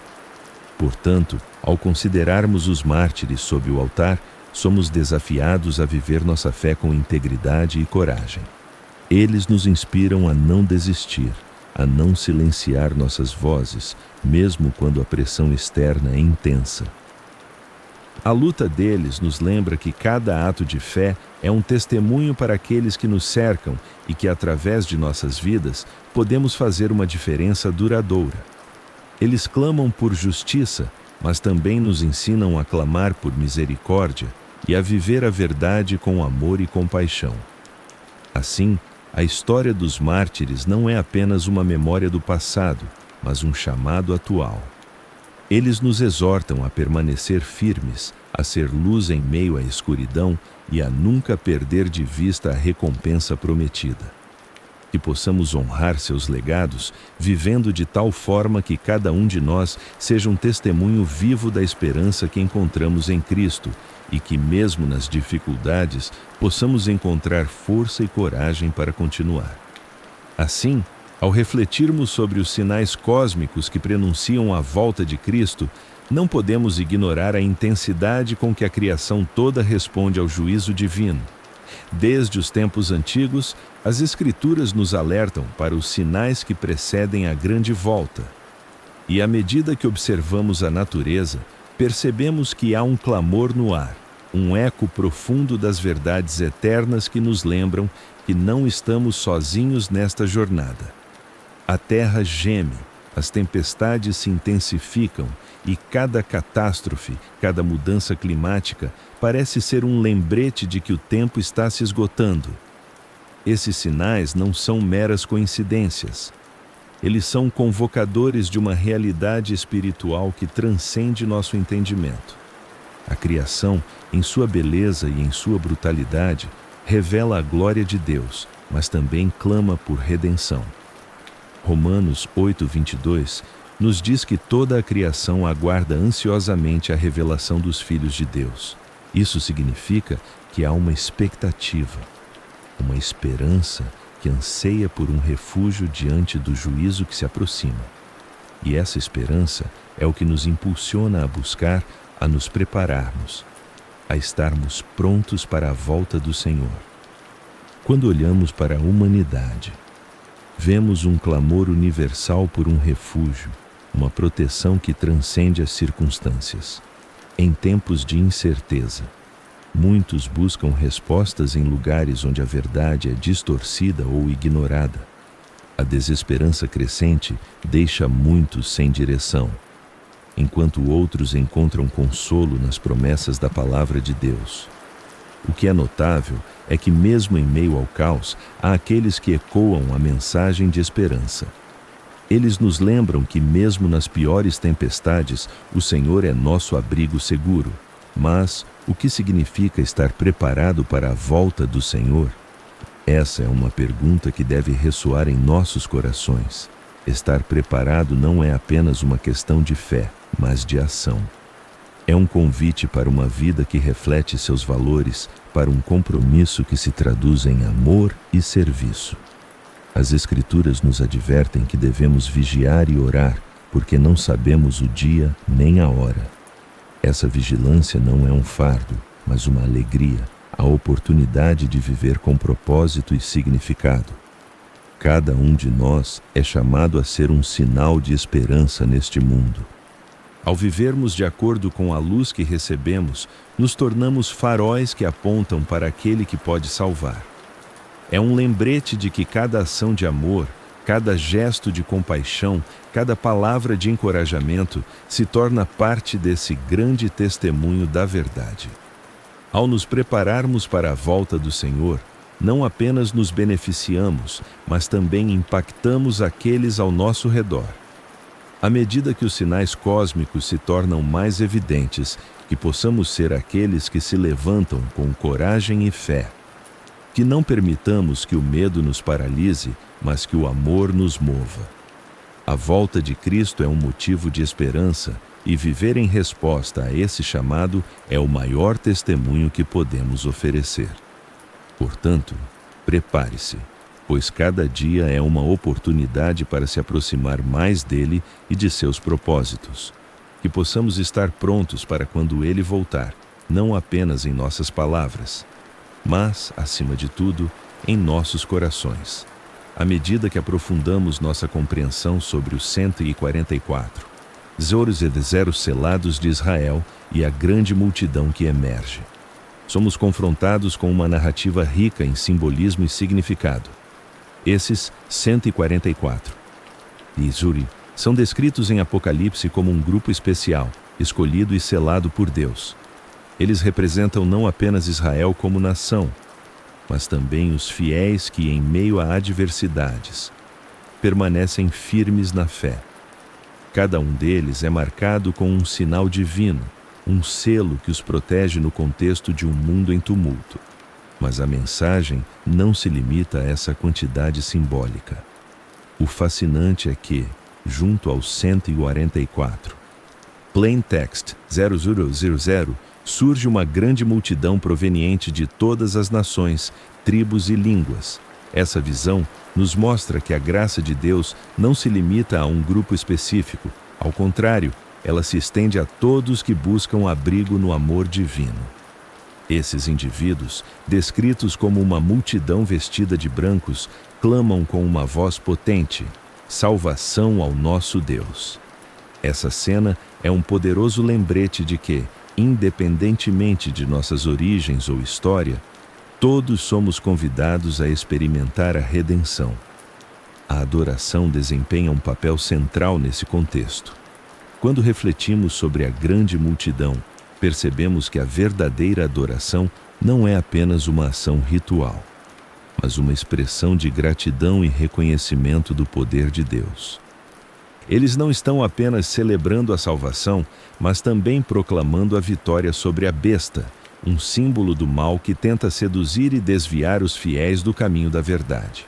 A: Portanto, ao considerarmos os mártires sob o altar, somos desafiados a viver nossa fé com integridade e coragem. Eles nos inspiram a não desistir, a não silenciar nossas vozes, mesmo quando a pressão externa é intensa. A luta deles nos lembra que cada ato de fé é um testemunho para aqueles que nos cercam e que, através de nossas vidas, podemos fazer uma diferença duradoura. Eles clamam por justiça, mas também nos ensinam a clamar por misericórdia e a viver a verdade com amor e compaixão. Assim, a história dos mártires não é apenas uma memória do passado, mas um chamado atual. Eles nos exortam a permanecer firmes, a ser luz em meio à escuridão e a nunca perder de vista a recompensa prometida. Que possamos honrar seus legados, vivendo de tal forma que cada um de nós seja um testemunho vivo da esperança que encontramos em Cristo e que, mesmo nas dificuldades, possamos encontrar força e coragem para continuar. Assim, ao refletirmos sobre os sinais cósmicos que prenunciam a volta de Cristo, não podemos ignorar a intensidade com que a criação toda responde ao juízo divino. Desde os tempos antigos, as Escrituras nos alertam para os sinais que precedem a grande volta. E à medida que observamos a natureza, percebemos que há um clamor no ar, um eco profundo das verdades eternas que nos lembram que não estamos sozinhos nesta jornada. A terra geme, as tempestades se intensificam e cada catástrofe, cada mudança climática parece ser um lembrete de que o tempo está se esgotando. Esses sinais não são meras coincidências. Eles são convocadores de uma realidade espiritual que transcende nosso entendimento. A criação, em sua beleza e em sua brutalidade, revela a glória de Deus, mas também clama por redenção. Romanos 8:22 nos diz que toda a criação aguarda ansiosamente a revelação dos filhos de Deus. Isso significa que há uma expectativa, uma esperança que anseia por um refúgio diante do juízo que se aproxima. E essa esperança é o que nos impulsiona a buscar, a nos prepararmos, a estarmos prontos para a volta do Senhor. Quando olhamos para a humanidade, vemos um clamor universal por um refúgio, uma proteção que transcende as circunstâncias. Em tempos de incerteza, muitos buscam respostas em lugares onde a verdade é distorcida ou ignorada. A desesperança crescente deixa muitos sem direção, enquanto outros encontram consolo nas promessas da palavra de Deus. O que é notável é que, mesmo em meio ao caos, há aqueles que ecoam a mensagem de esperança. Eles nos lembram que, mesmo nas piores tempestades, o Senhor é nosso abrigo seguro. Mas o que significa estar preparado para a volta do Senhor? Essa é uma pergunta que deve ressoar em nossos corações. Estar preparado não é apenas uma questão de fé, mas de ação. É um convite para uma vida que reflete seus valores, para um compromisso que se traduz em amor e serviço. As Escrituras nos advertem que devemos vigiar e orar, porque não sabemos o dia nem a hora. Essa vigilância não é um fardo, mas uma alegria, a oportunidade de viver com propósito e significado. Cada um de nós é chamado a ser um sinal de esperança neste mundo. Ao vivermos de acordo com a luz que recebemos, nos tornamos faróis que apontam para aquele que pode salvar. É um lembrete de que cada ação de amor, Cada gesto de compaixão, cada palavra de encorajamento se torna parte desse grande testemunho da verdade. Ao nos prepararmos para a volta do Senhor, não apenas nos beneficiamos, mas também impactamos aqueles ao nosso redor. À medida que os sinais cósmicos se tornam mais evidentes, que possamos ser aqueles que se levantam com coragem e fé. Que não permitamos que o medo nos paralise, mas que o amor nos mova. A volta de Cristo é um motivo de esperança, e viver em resposta a esse chamado é o maior testemunho que podemos oferecer. Portanto, prepare-se, pois cada dia é uma oportunidade para se aproximar mais dele e de seus propósitos. Que possamos estar prontos para quando ele voltar, não apenas em nossas palavras, mas, acima de tudo, em nossos corações. À medida que aprofundamos nossa compreensão sobre os 144, tesouros selados de Israel e a grande multidão que emerge, somos confrontados com uma narrativa rica em simbolismo e significado. Esses 144 tesouros são descritos em Apocalipse como um grupo especial, escolhido e selado por Deus. Eles representam não apenas Israel como nação, mas também os fiéis que, em meio a adversidades, permanecem firmes na fé. Cada um deles é marcado com um sinal divino, um selo que os protege no contexto de um mundo em tumulto. Mas a mensagem não se limita a essa quantidade simbólica. O fascinante é que, junto aos 144, Plain Text 0000, surge uma grande multidão proveniente de todas as nações, tribos e línguas. Essa visão nos mostra que a graça de Deus não se limita a um grupo específico. Ao contrário, ela se estende a todos que buscam abrigo no amor divino. Esses indivíduos, descritos como uma multidão vestida de brancos, clamam com uma voz potente: salvação ao nosso Deus. Essa cena é um poderoso lembrete de que, independentemente de nossas origens ou história, todos somos convidados a experimentar a redenção. A adoração desempenha um papel central nesse contexto. Quando refletimos sobre a grande multidão, percebemos que a verdadeira adoração não é apenas uma ação ritual, mas uma expressão de gratidão e reconhecimento do poder de Deus. Eles não estão apenas celebrando a salvação, mas também proclamando a vitória sobre a besta, um símbolo do mal que tenta seduzir e desviar os fiéis do caminho da verdade.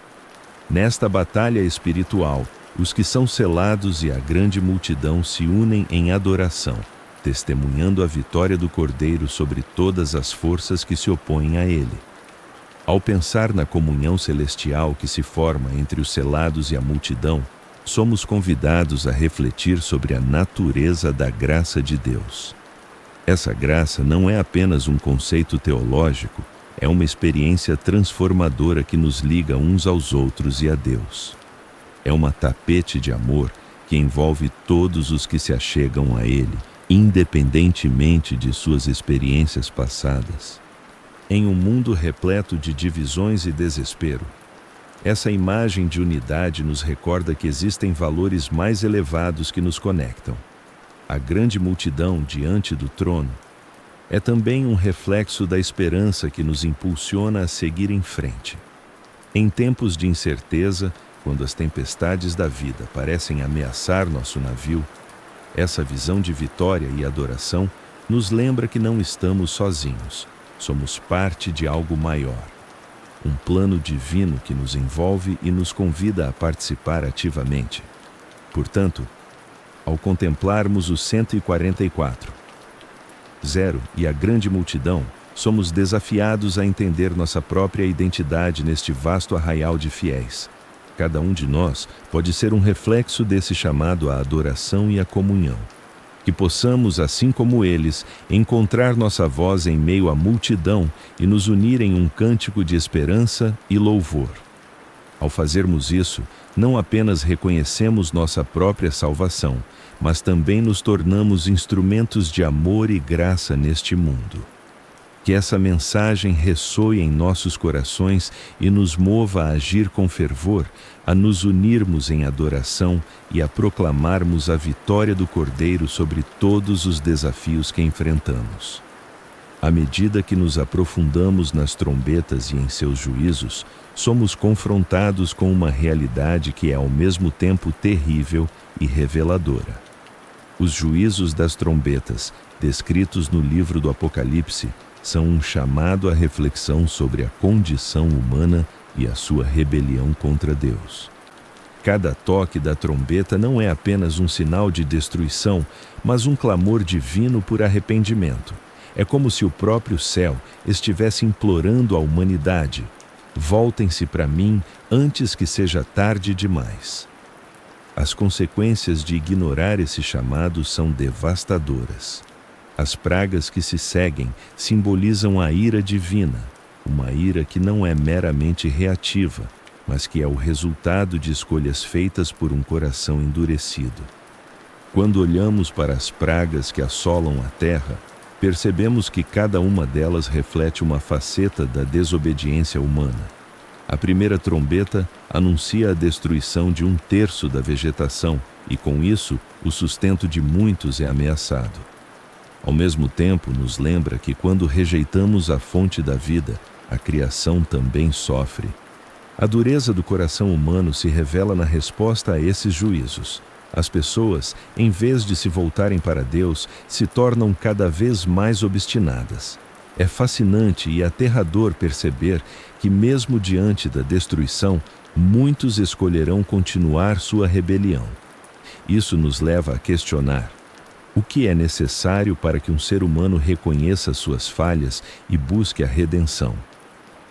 A: Nesta batalha espiritual, os que são selados e a grande multidão se unem em adoração, testemunhando a vitória do Cordeiro sobre todas as forças que se opõem a ele. Ao pensar na comunhão celestial que se forma entre os selados e a multidão, somos convidados a refletir sobre a natureza da graça de Deus. Essa graça não é apenas um conceito teológico, é uma experiência transformadora que nos liga uns aos outros e a Deus. É uma tapete de amor que envolve todos os que se achegam a Ele, independentemente de suas experiências passadas. Em um mundo repleto de divisões e desespero, essa imagem de unidade nos recorda que existem valores mais elevados que nos conectam. A grande multidão diante do trono é também um reflexo da esperança que nos impulsiona a seguir em frente. Em tempos de incerteza, quando as tempestades da vida parecem ameaçar nosso navio, essa visão de vitória e adoração nos lembra que não estamos sozinhos, somos parte de algo maior. Um plano divino que nos envolve e nos convida a participar ativamente. Portanto, ao contemplarmos os 144, e a grande multidão, somos desafiados a entender nossa própria identidade neste vasto arraial de fiéis. Cada um de nós pode ser um reflexo desse chamado à adoração e à comunhão. Que possamos, assim como eles, encontrar nossa voz em meio à multidão e nos unir em um cântico de esperança e louvor. Ao fazermos isso, não apenas reconhecemos nossa própria salvação, mas também nos tornamos instrumentos de amor e graça neste mundo. Que essa mensagem ressoe em nossos corações e nos mova a agir com fervor, a nos unirmos em adoração e a proclamarmos a vitória do Cordeiro sobre todos os desafios que enfrentamos. À medida que nos aprofundamos nas trombetas e em seus juízos, somos confrontados com uma realidade que é ao mesmo tempo terrível e reveladora. Os juízos das trombetas, descritos no livro do Apocalipse, são um chamado à reflexão sobre a condição humana e a sua rebelião contra Deus. Cada toque da trombeta não é apenas um sinal de destruição, mas um clamor divino por arrependimento. É como se o próprio céu estivesse implorando à humanidade: voltem-se para mim antes que seja tarde demais. As consequências de ignorar esse chamado são devastadoras. As pragas que se seguem simbolizam a ira divina, uma ira que não é meramente reativa, mas que é o resultado de escolhas feitas por um coração endurecido. Quando olhamos para as pragas que assolam a terra, percebemos que cada uma delas reflete uma faceta da desobediência humana. A primeira trombeta anuncia a destruição de 1/3 da vegetação e, com isso, o sustento de muitos é ameaçado. Ao mesmo tempo, nos lembra que quando rejeitamos a fonte da vida, a criação também sofre. A dureza do coração humano se revela na resposta a esses juízos. As pessoas, em vez de se voltarem para Deus, se tornam cada vez mais obstinadas. É fascinante e aterrador perceber que, mesmo diante da destruição, muitos escolherão continuar sua rebelião. Isso nos leva a questionar: o que é necessário para que um ser humano reconheça suas falhas e busque a redenção?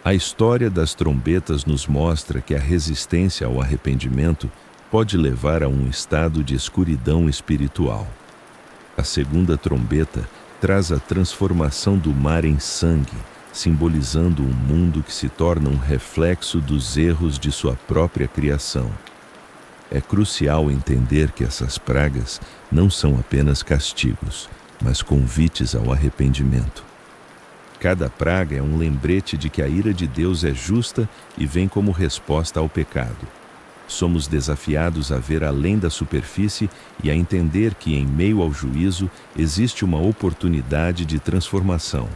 A: A história das trombetas nos mostra que a resistência ao arrependimento pode levar a um estado de escuridão espiritual. A segunda trombeta traz a transformação do mar em sangue, simbolizando um mundo que se torna um reflexo dos erros de sua própria criação. É crucial entender que essas pragas não são apenas castigos, mas convites ao arrependimento. Cada praga é um lembrete de que a ira de Deus é justa e vem como resposta ao pecado. Somos desafiados a ver além da superfície e a entender que, em meio ao juízo, existe uma oportunidade de transformação.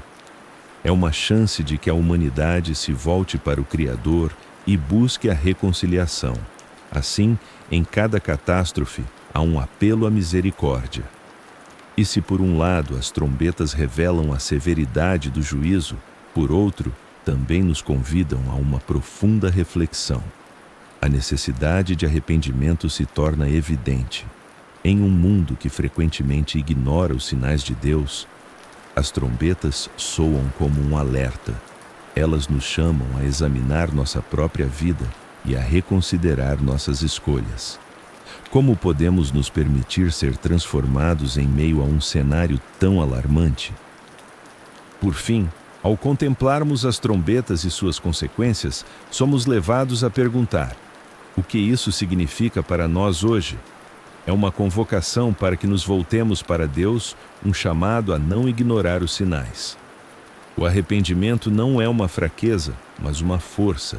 A: É uma chance de que a humanidade se volte para o Criador e busque a reconciliação. Assim, em cada catástrofe, há um apelo à misericórdia. E se por um lado as trombetas revelam a severidade do juízo, por outro, também nos convidam a uma profunda reflexão. A necessidade de arrependimento se torna evidente. Em um mundo que frequentemente ignora os sinais de Deus, as trombetas soam como um alerta. Elas nos chamam a examinar nossa própria vida e a reconsiderar nossas escolhas. Como podemos nos permitir ser transformados em meio a um cenário tão alarmante? Por fim, ao contemplarmos as trombetas e suas consequências, somos levados a perguntar: o que isso significa para nós hoje? É uma convocação para que nos voltemos para Deus, um chamado a não ignorar os sinais. O arrependimento não é uma fraqueza, mas uma força.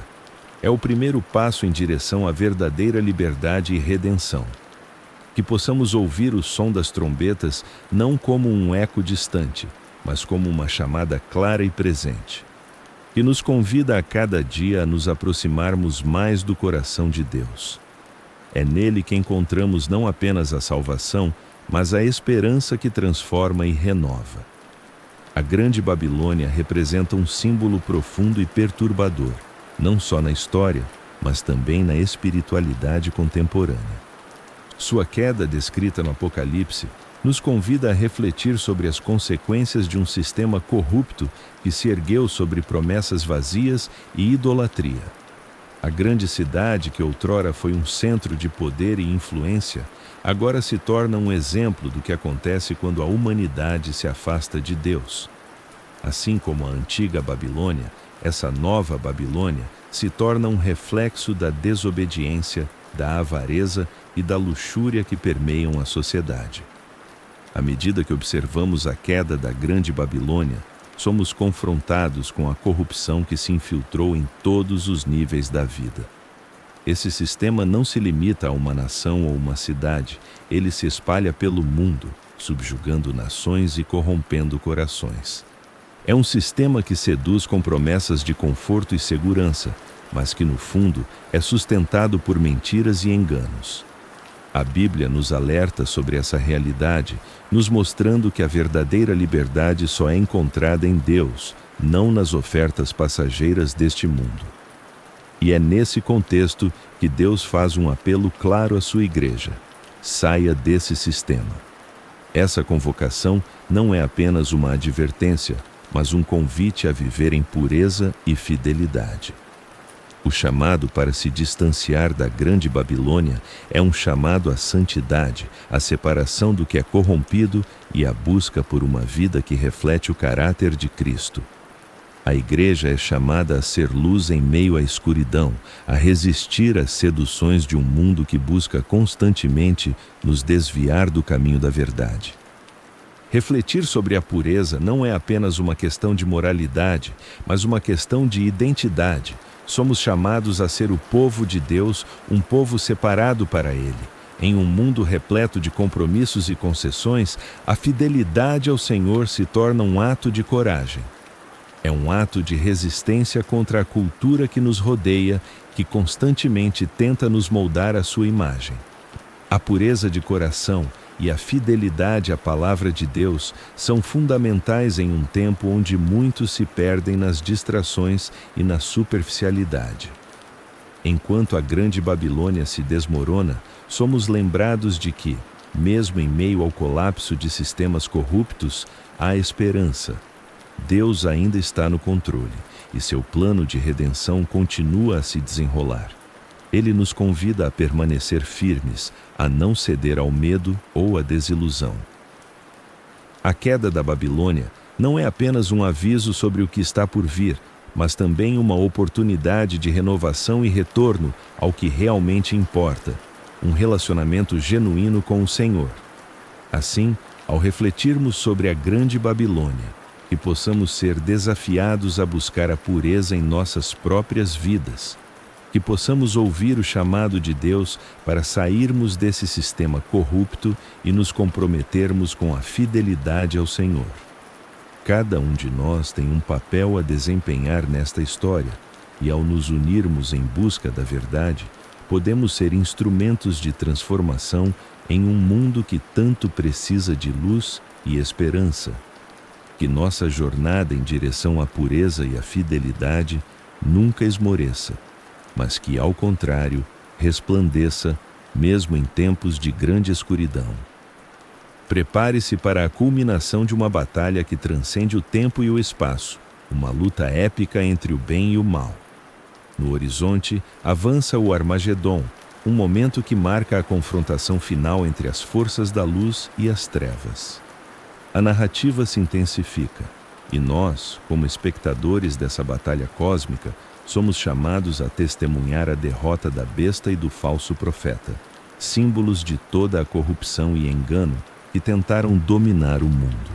A: É o primeiro passo em direção à verdadeira liberdade e redenção. Que possamos ouvir o som das trombetas não como um eco distante, mas como uma chamada clara e presente, que nos convida a cada dia a nos aproximarmos mais do coração de Deus. É nele que encontramos não apenas a salvação, mas a esperança que transforma e renova. A Grande Babilônia representa um símbolo profundo e perturbador, não só na história, mas também na espiritualidade contemporânea. Sua queda, descrita no Apocalipse, nos convida a refletir sobre as consequências de um sistema corrupto que se ergueu sobre promessas vazias e idolatria. A grande cidade, que outrora foi um centro de poder e influência, agora se torna um exemplo do que acontece quando a humanidade se afasta de Deus. Assim como a antiga Babilônia, essa nova Babilônia se torna um reflexo da desobediência, da avareza e da luxúria que permeiam a sociedade. À medida que observamos a queda da Grande Babilônia, somos confrontados com a corrupção que se infiltrou em todos os níveis da vida. Esse sistema não se limita a uma nação ou uma cidade, ele se espalha pelo mundo, subjugando nações e corrompendo corações. É um sistema que seduz com promessas de conforto e segurança, mas que no fundo é sustentado por mentiras e enganos. A Bíblia nos alerta sobre essa realidade, nos mostrando que a verdadeira liberdade só é encontrada em Deus, não nas ofertas passageiras deste mundo. E é nesse contexto que Deus faz um apelo claro à sua igreja: saia desse sistema. Essa convocação não é apenas uma advertência, mas um convite a viver em pureza e fidelidade. O chamado para se distanciar da grande Babilônia é um chamado à santidade, à separação do que é corrompido e à busca por uma vida que reflete o caráter de Cristo. A igreja é chamada a ser luz em meio à escuridão, a resistir às seduções de um mundo que busca constantemente nos desviar do caminho da verdade. Refletir sobre a pureza não é apenas uma questão de moralidade, mas uma questão de identidade. Somos chamados a ser o povo de Deus, um povo separado para Ele. Em um mundo repleto de compromissos e concessões, a fidelidade ao Senhor se torna um ato de coragem. É um ato de resistência contra a cultura que nos rodeia, que constantemente tenta nos moldar à sua imagem. A pureza de coração e a fidelidade à palavra de Deus são fundamentais em um tempo onde muitos se perdem nas distrações e na superficialidade. Enquanto a grande Babilônia se desmorona, somos lembrados de que, mesmo em meio ao colapso de sistemas corruptos, há esperança. Deus ainda está no controle e seu plano de redenção continua a se desenrolar. Ele nos convida a permanecer firmes, a não ceder ao medo ou à desilusão. A queda da Babilônia não é apenas um aviso sobre o que está por vir, mas também uma oportunidade de renovação e retorno ao que realmente importa, um relacionamento genuíno com o Senhor. Assim, ao refletirmos sobre a grande Babilônia, que possamos ser desafiados a buscar a pureza em nossas próprias vidas, que possamos ouvir o chamado de Deus para sairmos desse sistema corrupto e nos comprometermos com a fidelidade ao Senhor. Cada um de nós tem um papel a desempenhar nesta história, e ao nos unirmos em busca da verdade, podemos ser instrumentos de transformação em um mundo que tanto precisa de luz e esperança. Que nossa jornada em direção à pureza e à fidelidade nunca esmoreça, mas que, ao contrário, resplandeça, mesmo em tempos de grande escuridão. Prepare-se para a culminação de uma batalha que transcende o tempo e o espaço, uma luta épica entre o bem e o mal. No horizonte, avança o Armagedon, um momento que marca a confrontação final entre as forças da luz e as trevas. A narrativa se intensifica, e nós, como espectadores dessa batalha cósmica, somos chamados a testemunhar a derrota da besta e do falso profeta, símbolos de toda a corrupção e engano que tentaram dominar o mundo.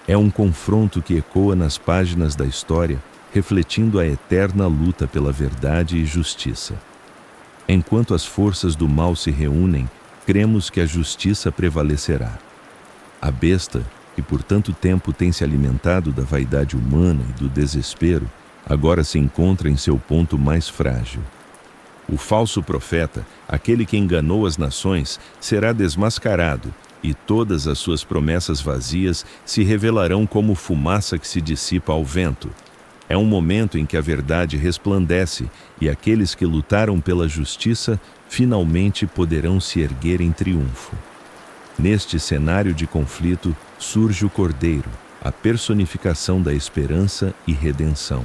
A: É um confronto que ecoa nas páginas da história, refletindo a eterna luta pela verdade e justiça. Enquanto as forças do mal se reúnem, cremos que a justiça prevalecerá. A besta, que por tanto tempo tem se alimentado da vaidade humana e do desespero, agora se encontra em seu ponto mais frágil. O falso profeta, aquele que enganou as nações, será desmascarado, e todas as suas promessas vazias se revelarão como fumaça que se dissipa ao vento. É um momento em que a verdade resplandece e aqueles que lutaram pela justiça finalmente poderão se erguer em triunfo. Neste cenário de conflito surge o Cordeiro, a personificação da esperança e redenção.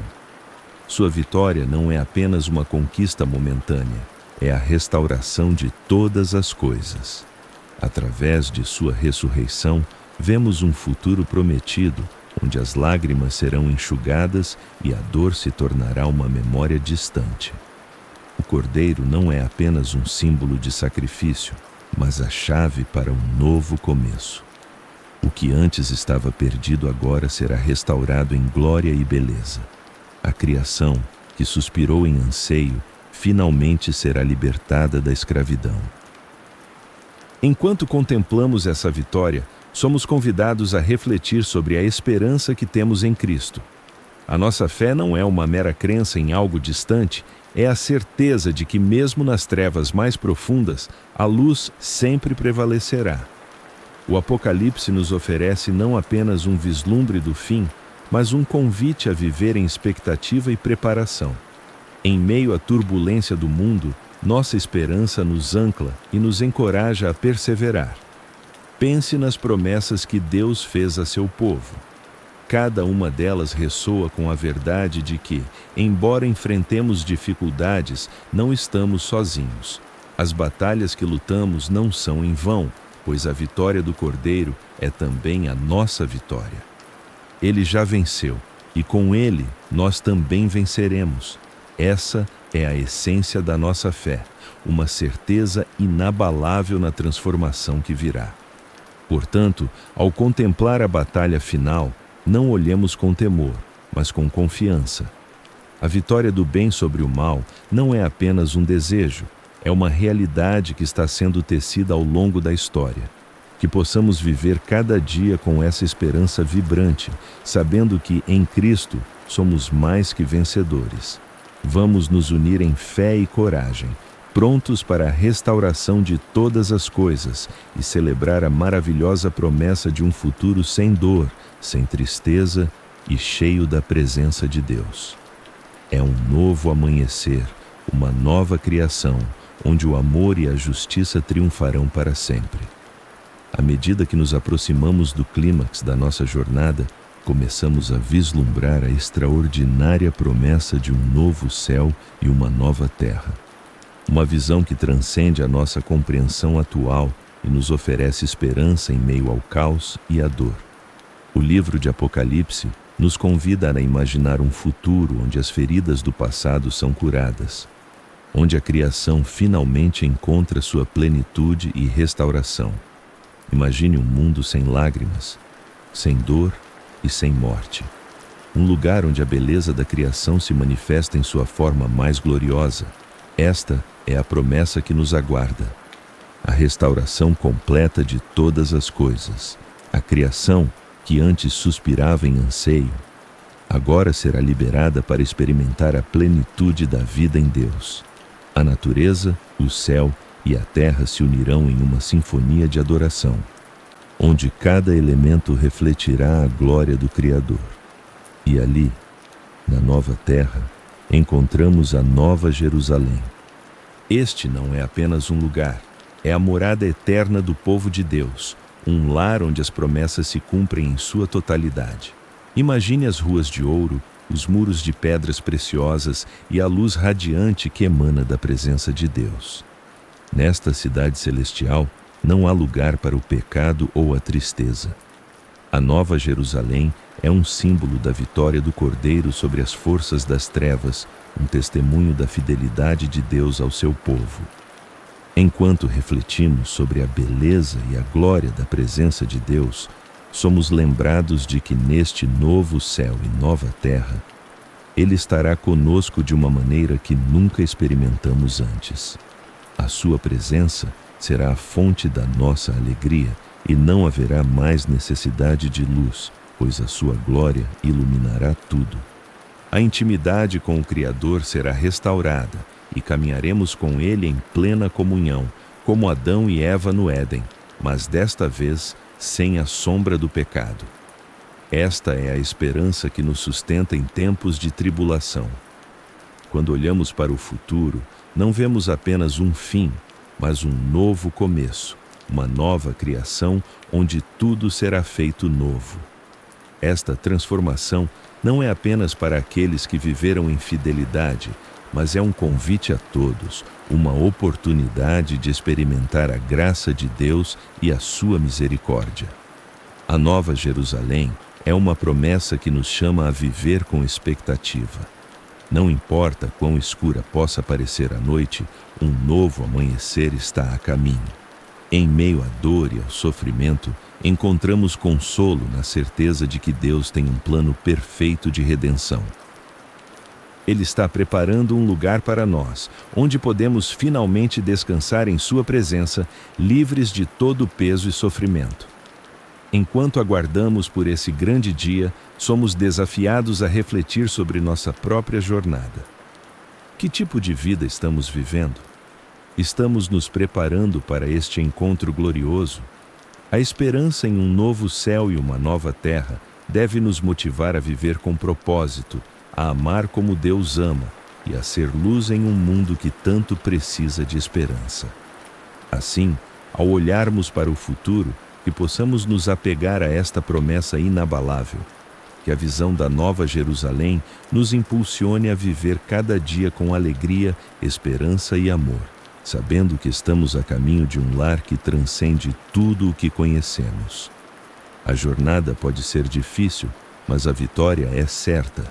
A: Sua vitória não é apenas uma conquista momentânea, é a restauração de todas as coisas. Através de sua ressurreição, vemos um futuro prometido, onde as lágrimas serão enxugadas e a dor se tornará uma memória distante. O Cordeiro não é apenas um símbolo de sacrifício, mas a chave para um novo começo. O que antes estava perdido agora será restaurado em glória e beleza. A criação, que suspirou em anseio, finalmente será libertada da escravidão. Enquanto contemplamos essa vitória, somos convidados a refletir sobre a esperança que temos em Cristo. A nossa fé não é uma mera crença em algo distante, é a certeza de que mesmo nas trevas mais profundas, a luz sempre prevalecerá. O Apocalipse nos oferece não apenas um vislumbre do fim, mas um convite a viver em expectativa e preparação. Em meio à turbulência do mundo, nossa esperança nos ancla e nos encoraja a perseverar. Pense nas promessas que Deus fez a seu povo. Cada uma delas ressoa com a verdade de que, embora enfrentemos dificuldades, não estamos sozinhos. As batalhas que lutamos não são em vão, pois a vitória do Cordeiro é também a nossa vitória. Ele já venceu, e com ele nós também venceremos. Essa é a essência da nossa fé, uma certeza inabalável na transformação que virá. Portanto, ao contemplar a batalha final, não olhemos com temor, mas com confiança. A vitória do bem sobre o mal não é apenas um desejo, é uma realidade que está sendo tecida ao longo da história. Que possamos viver cada dia com essa esperança vibrante, sabendo que, em Cristo, somos mais que vencedores. Vamos nos unir em fé e coragem, prontos para a restauração de todas as coisas e celebrar a maravilhosa promessa de um futuro sem dor, sem tristeza e cheio da presença de Deus. É um novo amanhecer, uma nova criação, onde o amor e a justiça triunfarão para sempre. À medida que nos aproximamos do clímax da nossa jornada, começamos a vislumbrar a extraordinária promessa de um novo céu e uma nova terra. Uma visão que transcende a nossa compreensão atual e nos oferece esperança em meio ao caos e à dor. O livro de Apocalipse nos convida a imaginar um futuro onde as feridas do passado são curadas, onde a criação finalmente encontra sua plenitude e restauração. Imagine um mundo sem lágrimas, sem dor e sem morte. Um lugar onde a beleza da criação se manifesta em sua forma mais gloriosa. Esta é a promessa que nos aguarda. A restauração completa de todas as coisas. A criação, que antes suspirava em anseio, agora será liberada para experimentar a plenitude da vida em Deus. A natureza, o céu e a terra se unirão em uma sinfonia de adoração, onde cada elemento refletirá a glória do Criador. E ali, na nova terra, encontramos a Nova Jerusalém. Este não é apenas um lugar, é a morada eterna do povo de Deus, um lar onde as promessas se cumprem em sua totalidade. Imagine as ruas de ouro, os muros de pedras preciosas e a luz radiante que emana da presença de Deus. Nesta cidade celestial, não há lugar para o pecado ou a tristeza. A Nova Jerusalém é um símbolo da vitória do Cordeiro sobre as forças das trevas, um testemunho da fidelidade de Deus ao seu povo. Enquanto refletimos sobre a beleza e a glória da presença de Deus, somos lembrados de que neste novo céu e nova terra, Ele estará conosco de uma maneira que nunca experimentamos antes. A sua presença será a fonte da nossa alegria e não haverá mais necessidade de luz, pois a sua glória iluminará tudo. A intimidade com o Criador será restaurada e caminharemos com Ele em plena comunhão, como Adão e Eva no Éden, mas desta vez sem a sombra do pecado. Esta é a esperança que nos sustenta em tempos de tribulação. Quando olhamos para o futuro, não vemos apenas um fim, mas um novo começo, uma nova criação onde tudo será feito novo. Esta transformação não é apenas para aqueles que viveram em fidelidade, mas é um convite a todos, uma oportunidade de experimentar a graça de Deus e a sua misericórdia. A Nova Jerusalém é uma promessa que nos chama a viver com expectativa. Não importa quão escura possa parecer a noite, um novo amanhecer está a caminho. Em meio à dor e ao sofrimento, encontramos consolo na certeza de que Deus tem um plano perfeito de redenção. Ele está preparando um lugar para nós, onde podemos finalmente descansar em Sua presença, livres de todo o peso e sofrimento. Enquanto aguardamos por esse grande dia, somos desafiados a refletir sobre nossa própria jornada. Que tipo de vida estamos vivendo? Estamos nos preparando para este encontro glorioso? A esperança em um novo céu e uma nova terra deve nos motivar a viver com propósito, a amar como Deus ama e a ser luz em um mundo que tanto precisa de esperança. Assim, ao olharmos para o futuro, que possamos nos apegar a esta promessa inabalável, que a visão da Nova Jerusalém nos impulsione a viver cada dia com alegria, esperança e amor, sabendo que estamos a caminho de um lar que transcende tudo o que conhecemos. A jornada pode ser difícil, mas a vitória é certa.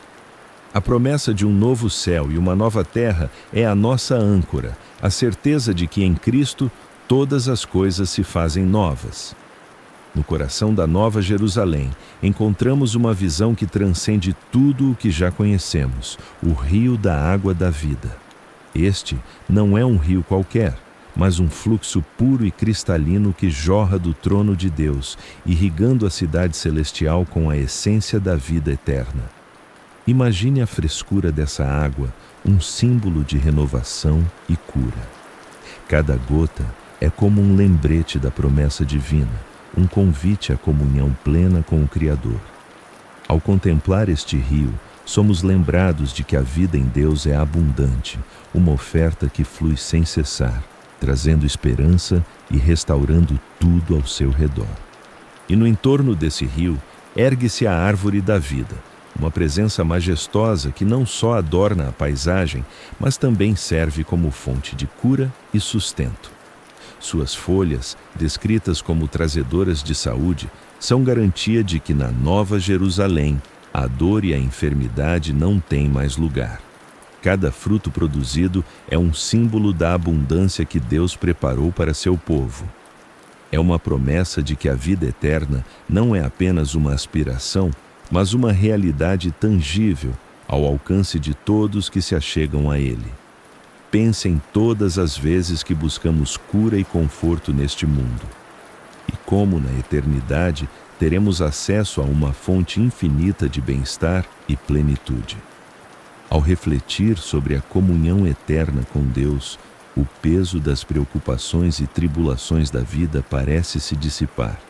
A: A promessa de um novo céu e uma nova terra é a nossa âncora, a certeza de que em Cristo todas as coisas se fazem novas. No coração da Nova Jerusalém, encontramos uma visão que transcende tudo o que já conhecemos, o rio da água da vida. Este não é um rio qualquer, mas um fluxo puro e cristalino que jorra do trono de Deus, irrigando a cidade celestial com a essência da vida eterna. Imagine a frescura dessa água, um símbolo de renovação e cura. Cada gota é como um lembrete da promessa divina, um convite à comunhão plena com o Criador. Ao contemplar este rio, somos lembrados de que a vida em Deus é abundante, uma oferta que flui sem cessar, trazendo esperança e restaurando tudo ao seu redor. E no entorno desse rio, ergue-se a árvore da vida, uma presença majestosa que não só adorna a paisagem, mas também serve como fonte de cura e sustento. Suas folhas, descritas como trazedoras de saúde, são garantia de que na Nova Jerusalém a dor e a enfermidade não têm mais lugar. Cada fruto produzido é um símbolo da abundância que Deus preparou para seu povo. É uma promessa de que a vida eterna não é apenas uma aspiração, mas uma realidade tangível ao alcance de todos que se achegam a Ele. Pense em todas as vezes que buscamos cura e conforto neste mundo. E como na eternidade teremos acesso a uma fonte infinita de bem-estar e plenitude. Ao refletir sobre a comunhão eterna com Deus, o peso das preocupações e tribulações da vida parece se dissipar.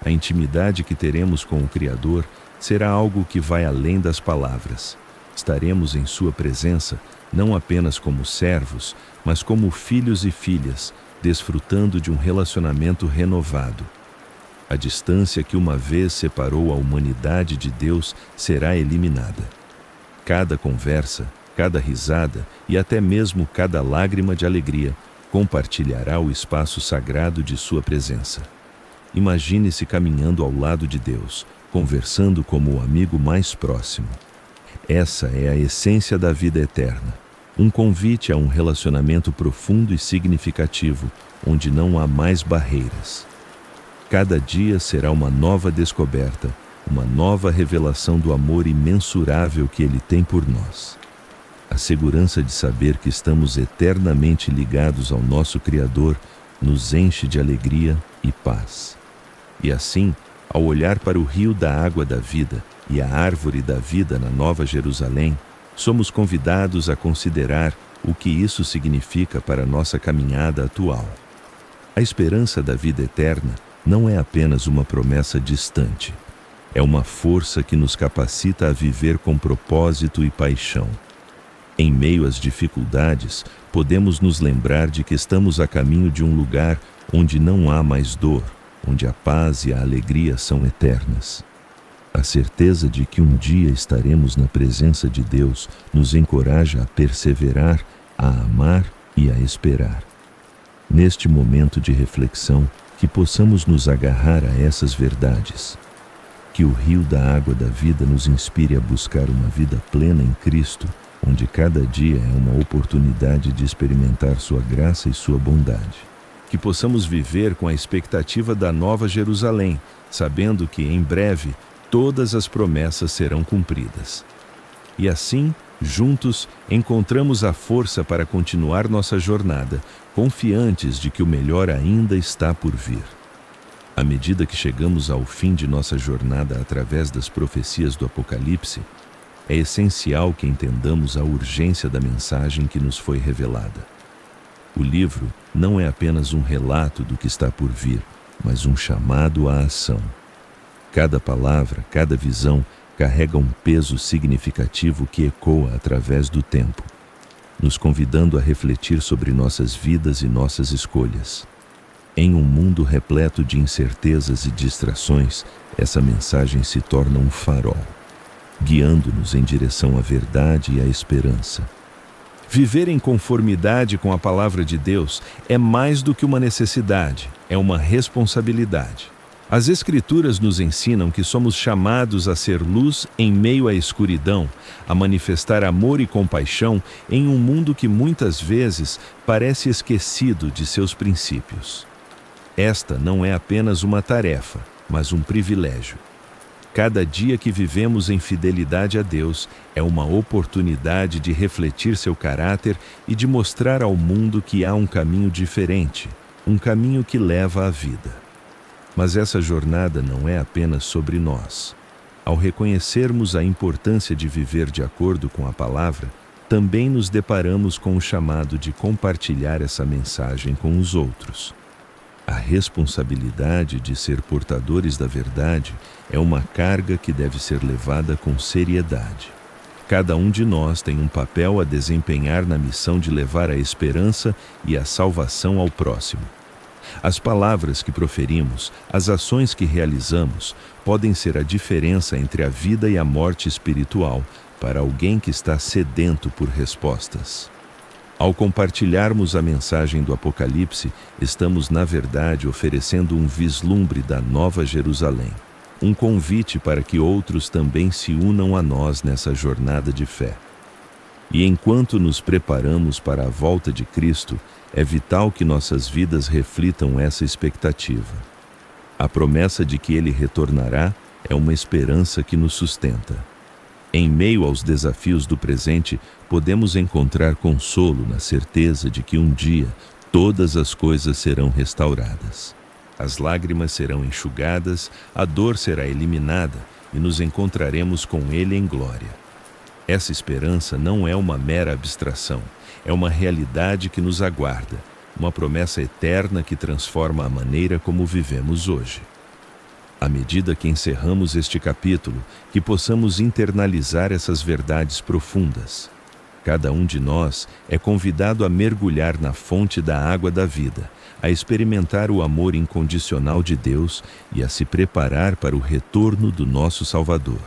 A: A intimidade que teremos com o Criador será algo que vai além das palavras. Estaremos em Sua presença não apenas como servos, mas como filhos e filhas, desfrutando de um relacionamento renovado. A distância que uma vez separou a humanidade de Deus será eliminada. Cada conversa, cada risada e até mesmo cada lágrima de alegria compartilhará o espaço sagrado de Sua presença. Imagine-se caminhando ao lado de Deus, conversando como o amigo mais próximo. Essa é a essência da vida eterna, um convite a um relacionamento profundo e significativo, onde não há mais barreiras. Cada dia será uma nova descoberta, uma nova revelação do amor imensurável que Ele tem por nós. A segurança de saber que estamos eternamente ligados ao nosso Criador nos enche de alegria e paz. E assim, ao olhar para o rio da água da vida e a árvore da vida na Nova Jerusalém, somos convidados a considerar o que isso significa para a nossa caminhada atual. A esperança da vida eterna não é apenas uma promessa distante. É uma força que nos capacita a viver com propósito e paixão. Em meio às dificuldades, podemos nos lembrar de que estamos a caminho de um lugar onde não há mais dor, onde a paz e a alegria são eternas. A certeza de que um dia estaremos na presença de Deus nos encoraja a perseverar, a amar e a esperar. Neste momento de reflexão, que possamos nos agarrar a essas verdades. Que o rio da água da vida nos inspire a buscar uma vida plena em Cristo, onde cada dia é uma oportunidade de experimentar Sua graça e Sua bondade. que possamos viver com a expectativa da Nova Jerusalém, sabendo que, em breve, todas as promessas serão cumpridas. E assim, juntos, encontramos a força para continuar nossa jornada, confiantes de que o melhor ainda está por vir. À medida que chegamos ao fim de nossa jornada através das profecias do Apocalipse, é essencial que entendamos a urgência da mensagem que nos foi revelada. O livro não é apenas um relato do que está por vir, mas um chamado à ação. Cada palavra, cada visão, carrega um peso significativo que ecoa através do tempo, nos convidando a refletir sobre nossas vidas e nossas escolhas. Em um mundo repleto de incertezas e distrações, essa mensagem se torna um farol, guiando-nos em direção à verdade e à esperança. Viver em conformidade com a palavra de Deus é mais do que uma necessidade, é uma responsabilidade. As Escrituras nos ensinam que somos chamados a ser luz em meio à escuridão, a manifestar amor e compaixão em um mundo que muitas vezes parece esquecido de seus princípios. Esta não é apenas uma tarefa, mas um privilégio. Cada dia que vivemos em fidelidade a Deus é uma oportunidade de refletir seu caráter e de mostrar ao mundo que há um caminho diferente, um caminho que leva à vida. Mas essa jornada não é apenas sobre nós. Ao reconhecermos a importância de viver de acordo com a palavra, também nos deparamos com o chamado de compartilhar essa mensagem com os outros. A responsabilidade de ser portadores da verdade é uma carga que deve ser levada com seriedade. Cada um de nós tem um papel a desempenhar na missão de levar a esperança e a salvação ao próximo. As palavras que proferimos, as ações que realizamos, podem ser a diferença entre a vida e a morte espiritual para alguém que está sedento por respostas. Ao compartilharmos a mensagem do Apocalipse, estamos, na verdade, oferecendo um vislumbre da Nova Jerusalém, um convite para que outros também se unam a nós nessa jornada de fé. E enquanto nos preparamos para a volta de Cristo, é vital que nossas vidas reflitam essa expectativa. A promessa de que Ele retornará é uma esperança que nos sustenta. Em meio aos desafios do presente, podemos encontrar consolo na certeza de que um dia todas as coisas serão restauradas. As lágrimas serão enxugadas, a dor será eliminada e nos encontraremos com Ele em glória. Essa esperança não é uma mera abstração, é uma realidade que nos aguarda, uma promessa eterna que transforma a maneira como vivemos hoje. À medida que encerramos este capítulo, que possamos internalizar essas verdades profundas. Cada um de nós é convidado a mergulhar na fonte da água da vida, a experimentar o amor incondicional de Deus e a se preparar para o retorno do nosso Salvador.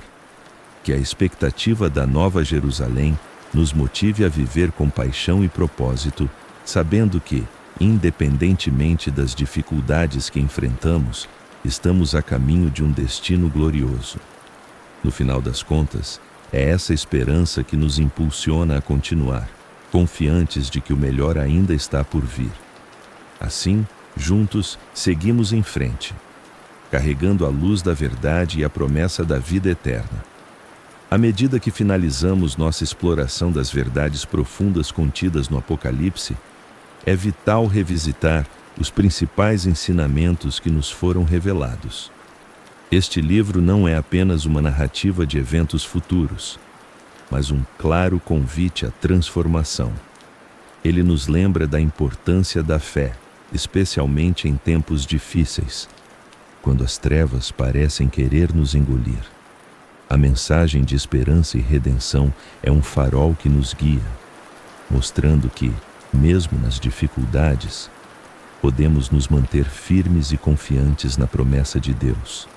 A: Que a expectativa da Nova Jerusalém nos motive a viver com paixão e propósito, sabendo que, independentemente das dificuldades que enfrentamos, estamos a caminho de um destino glorioso. No final das contas, é essa esperança que nos impulsiona a continuar, confiantes de que o melhor ainda está por vir. Assim, juntos, seguimos em frente, carregando a luz da verdade e a promessa da vida eterna. À medida que finalizamos nossa exploração das verdades profundas contidas no Apocalipse, é vital revisitar os principais ensinamentos que nos foram revelados. Este livro não é apenas uma narrativa de eventos futuros, mas um claro convite à transformação. Ele nos lembra da importância da fé, especialmente em tempos difíceis, quando as trevas parecem querer nos engolir. A mensagem de esperança e redenção é um farol que nos guia, mostrando que, mesmo nas dificuldades, podemos nos manter firmes e confiantes na promessa de Deus.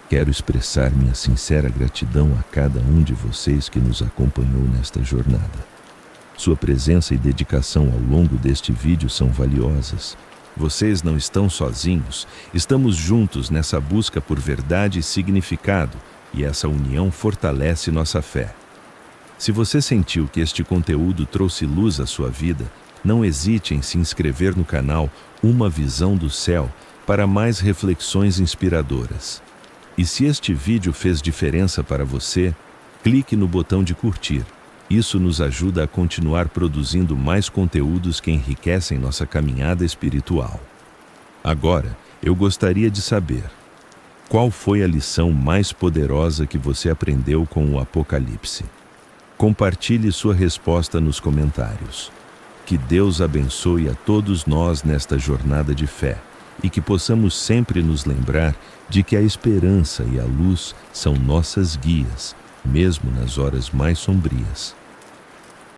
A: Quero expressar minha sincera gratidão a cada um de vocês que nos acompanhou nesta jornada. Sua presença e dedicação ao longo deste vídeo são valiosas. Vocês não estão sozinhos, estamos juntos nessa busca por verdade e significado, e essa união fortalece nossa fé. Se você sentiu que este conteúdo trouxe luz à sua vida, Não hesite em se inscrever no canal Uma Visão do Céu para mais reflexões inspiradoras. E se este vídeo fez diferença para você, clique no botão de curtir. Isso nos ajuda a continuar produzindo mais conteúdos que enriquecem nossa caminhada espiritual. Agora, eu gostaria de saber: qual foi a lição mais poderosa que você aprendeu com o Apocalipse? Compartilhe sua resposta nos comentários. Que Deus abençoe a todos nós nesta jornada de fé e que possamos sempre nos lembrar de que a esperança e a luz são nossas guias, mesmo nas horas mais sombrias.